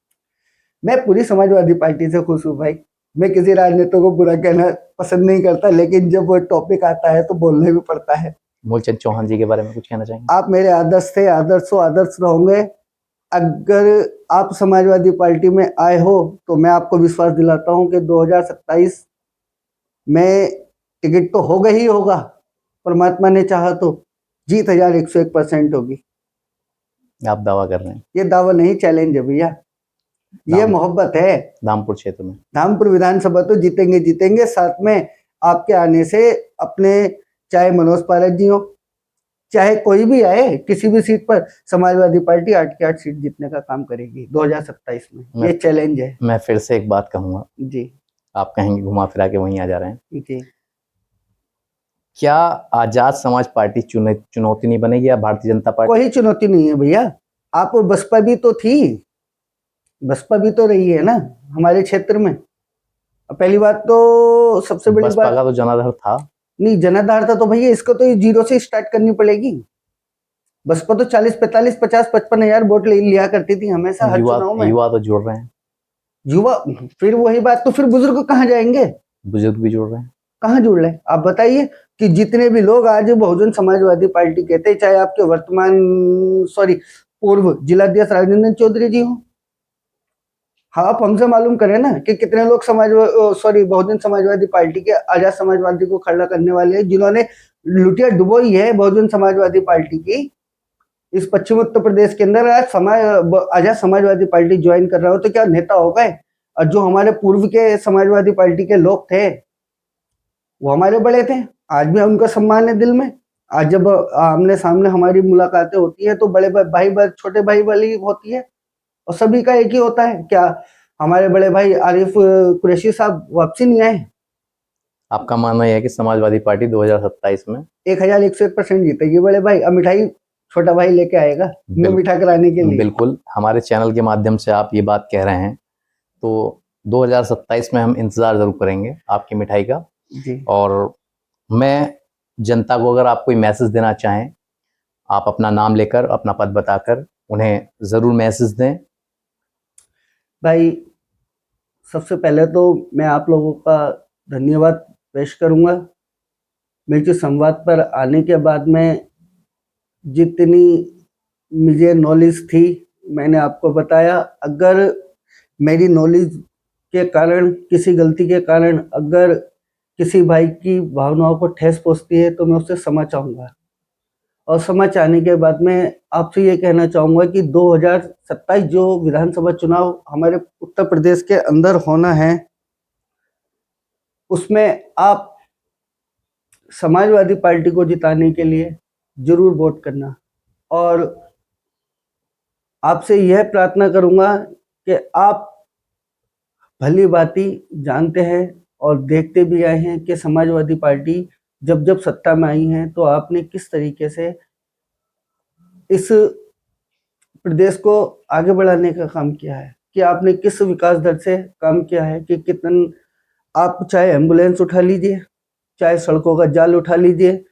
मैं पूरी समाजवादी पार्टी से खुश हूँ भाई। मैं किसी राजनेता को बुरा कहना पसंद नहीं करता, लेकिन जब वो टॉपिक आता है तो बोलना भी पड़ता है। मूलचंद चौहान जी के बारे में कुछ कहना चाहेंगे? आप मेरे आदर्श थे, आदर्शों आदर्श रहोगे। अगर आप समाजवादी पार्टी में आए हो तो मैं आपको विश्वास दिलाता हूं कि 2027 में टिकट तो होगा ही होगा, परमात्मा ने चाहा तो जीत 1101% होगी। आप दावा कर रहे हैं? ये दावा नहीं, चैलेंज है भैया, ये मोहब्बत है। धामपुर क्षेत्र में, धामपुर विधानसभा तो जीतेंगे जीतेंगे। साथ में आपके आने से अपने, चाहे मनोज पारस जी हो, चाहे कोई भी आए किसी भी सीट पर, समाजवादी पार्टी 8 की 8 सीट जीतने का काम करेगी 2027 में। ये चैलेंज है। मैं फिर से एक बात कहूंगा जी। आप कहेंगे घुमा फिरा के वहीं आ जा रहे हैं जी। क्या आजाद समाज पार्टी चुनौती नहीं बनेगी या भारतीय जनता पार्टी? कोई चुनौती नहीं है भैया। आप बसपा भी तो थी, बसपा भी तो रही है ना हमारे क्षेत्र में। पहली बात तो सबसे बड़ी बसपा बात, का तो जनाधार था। नहीं जनाधार था तो भैया इसको तो जीरो से स्टार्ट करनी पड़ेगी। बसपा तो 40, 45, 50, 55 हजार वोट लिया करती थी हमेशा हर चुनाव में। युवा तो जुड़ रहे हैं। युवा, फिर वही बात, तो फिर बुजुर्ग कहाँ जाएंगे? बुजुर्ग भी जुड़ रहे हैं। कहाँ जुड़ रहे हैं आप बताइए? कि जितने भी लोग आज बहुजन समाजवादी पार्टी कहते हैं, चाहे आपके वर्तमान पूर्व जिलाध्यक्ष राजेंद्र चौधरी जी हो, हाँ आप हमसे मालूम करें ना कि कितने लोग बहुजन समाजवादी पार्टी के, आजाद समाजवादी को खड़ा करने वाले हैं, जिन्होंने लुटिया डुबोई है बहुजन समाजवादी पार्टी की। इस पश्चिम उत्तर प्रदेश के अंदर आज आजाद समाजवादी पार्टी ज्वाइन कर रहा हो तो क्या नेता हो गए? और जो हमारे पूर्व के समाजवादी पार्टी के लोग थे वो हमारे बड़े थे, आज भी उनका सम्मान है दिल में। आज जब आमने सामने हमारी मुलाकातें होती है तो बड़े भाई छोटे भाई वाली होती है और सभी का एक ही होता है। क्या हमारे बड़े भाई आरिफ कुरैशी साहब वापसी नहीं आए? आपका मानना यह है कि समाजवादी पार्टी 2027 में 1101% जीतेगी बड़े भाई। अब मिठाई छोटा भाई लेके आएगा मैं मीठा कराने के लिए। बिल्कुल, हमारे चैनल के माध्यम से आप ये बात कह रहे हैं तो 2027 में हम इंतजार जरूर करेंगे आपकी मिठाई का जी। और मैं जनता को, अगर आप कोई मैसेज देना चाहें, आप अपना नाम लेकर, अपना पद बताकर उन्हें जरूर मैसेज दें। भाई सबसे पहले तो मैं आप लोगों का धन्यवाद पेश करूंगा। मेरे संवाद पर आने के बाद में जितनी मुझे नॉलेज थी मैंने आपको बताया। अगर मेरी नॉलेज के कारण, किसी गलती के कारण अगर किसी भाई की भावनाओं को ठेस पहुंचती है तो मैं उससे क्षमा चाहूँगा। और क्षमा चाहने के बाद में आपसे ये कहना चाहूँगा कि 2027 जो विधानसभा चुनाव हमारे उत्तर प्रदेश के अंदर होना है, उसमें आप समाजवादी पार्टी को जिताने के लिए जरूर वोट करना। और आपसे यह प्रार्थना करूँगा कि आप भली भांति जानते हैं और देखते भी आए हैं कि समाजवादी पार्टी जब सत्ता में आई है तो आपने किस तरीके से इस प्रदेश को आगे बढ़ाने का काम किया है, कि आपने किस विकास दर से काम किया है, कि कितना आप चाहे एम्बुलेंस उठा लीजिए, चाहे सड़कों का जाल उठा लीजिए,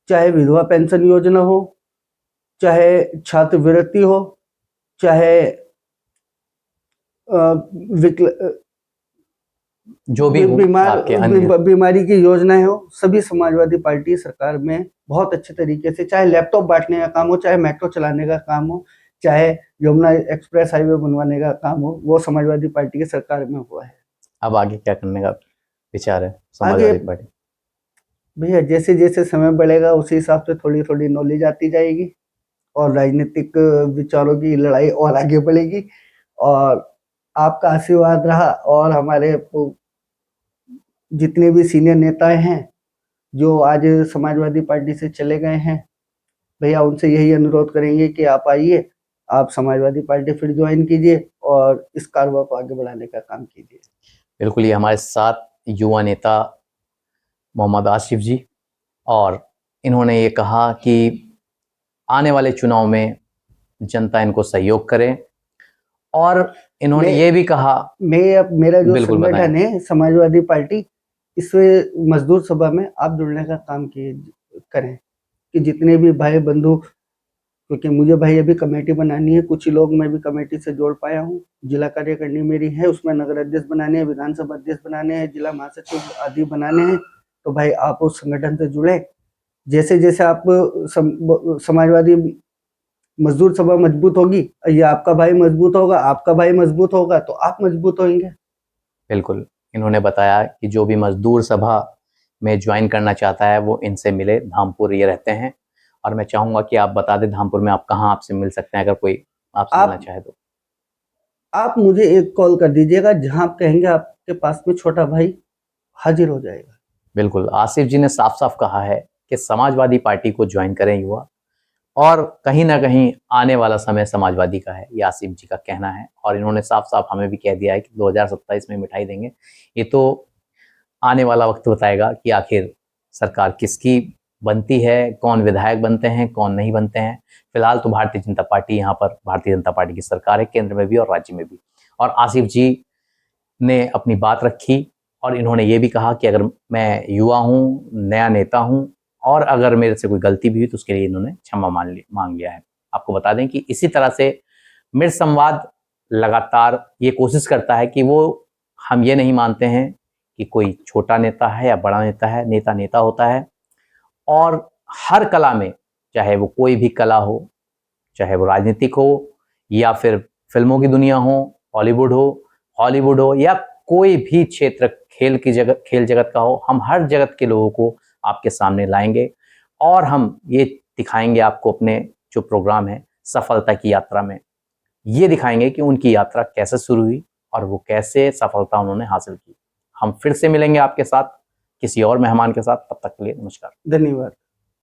चाहे विधवा पेंशन योजना हो, चाहे छात्रवृत्ति हो, चाहे जो भी बीमारी की योजनाएं हो, सभी समाजवादी पार्टी सरकार में बहुत अच्छे तरीके से, चाहे लैपटॉप बांटने का काम हो, चाहे मेट्रो चलाने का काम हो, चाहे यमुना एक्सप्रेस हाईवे बनवाने का काम हो, वो समाजवादी पार्टी की सरकार में हुआ है। अब आगे क्या करने का विचार है समाजवादी पार्टी? भैया जैसे जैसे समय बढ़ेगा उसी हिसाब से थोड़ी थोड़ी नॉलेज आती जाएगी और राजनीतिक विचारों की लड़ाई और आगे बढ़ेगी। और आपका आशीर्वाद रहा और हमारे जितने भी सीनियर नेता हैं जो आज समाजवादी पार्टी से चले गए हैं, भैया उनसे यही अनुरोध करेंगे कि आप आइए, आप समाजवादी पार्टी फिर ज्वाइन कीजिए और इस कारवा को आगे बढ़ाने का काम कीजिए। बिल्कुल, ये हमारे साथ युवा नेता मोहम्मद आसिफ जी, और इन्होंने ये कहा कि आने वाले चुनाव में जनता इनको सहयोग करे, और इन्होंने ये भी कहा, मेरा जो बिल्कुल संगठन है समाजवादी पार्टी, इसमें मजदूर सभा में आप जुड़ने का काम करें कि जितने भी भाई बंधु, क्योंकि मुझे भाई अभी कमेटी बनानी है, कुछ ही लोग मैं भी कमेटी से जोड़ पाया हूँ, जिला कार्यकारिणी मेरी है, उसमें नगर अध्यक्ष बनाने हैं, विधानसभा अध्यक्ष बनाने हैं, जिला महासचिव आदि बनाने हैं। तो भाई आप उस संगठन से जुड़े, जैसे जैसे आप समाजवादी मजदूर सभा मजबूत होगी, ये आपका भाई मजबूत होगा, आपका भाई मजबूत होगा तो आप मजबूत होंगे। बिल्कुल, इन्होंने बताया कि जो भी मजदूर सभा में ज्वाइन करना चाहता है वो इनसे मिले, धामपुर ये रहते हैं। और मैं चाहूँगा कि आप बता दें धामपुर में आप कहाँ आपसे मिल सकते हैं, अगर कोई आपसे मिलना चाहे तो। आप मुझे एक कॉल कर दीजिएगा, जहाँ आप कहेंगे आपके पास में छोटा भाई हाजिर हो जाएगा। बिल्कुल, आसिफ जी ने साफ साफ कहा है कि समाजवादी पार्टी को ज्वाइन करें युवा, और कहीं ना कहीं आने वाला समय समाजवादी का है, ये आसिफ जी का कहना है। और इन्होंने साफ साफ हमें भी कह दिया है कि 2027 में मिठाई देंगे। ये तो आने वाला वक्त बताएगा कि आखिर सरकार किसकी बनती है, कौन विधायक बनते हैं, कौन नहीं बनते हैं। फिलहाल तो भारतीय जनता पार्टी, यहाँ पर भारतीय जनता पार्टी की सरकार है, केंद्र में भी और राज्य में भी। और आसिफ जी ने अपनी बात रखी, और इन्होंने ये भी कहा कि अगर मैं युवा हूँ, नया नेता हूँ, और अगर मेरे से कोई गलती भी हुई तो उसके लिए इन्होंने क्षमा मांग लिया है। आपको बता दें कि इसी तरह से मिर्च संवाद लगातार ये कोशिश करता है कि हम ये नहीं मानते हैं कि कोई छोटा नेता है या बड़ा नेता है, नेता नेता होता है। और हर कला में, चाहे वो कोई भी कला हो, चाहे वो राजनीतिक हो या फिर फिल्मों की दुनिया हो, हॉलीवुड हो या कोई भी क्षेत्र, खेल जगत का हो, हम हर जगत के लोगों को आपके सामने लाएंगे और हम ये दिखाएंगे आपको अपने जो प्रोग्राम है सफलता की यात्रा में, ये दिखाएंगे कि उनकी यात्रा कैसे शुरू हुई और वो कैसे सफलता उन्होंने हासिल की। हम फिर से मिलेंगे आपके साथ किसी और मेहमान के साथ, तब तक के लिए नमस्कार। धन्यवाद।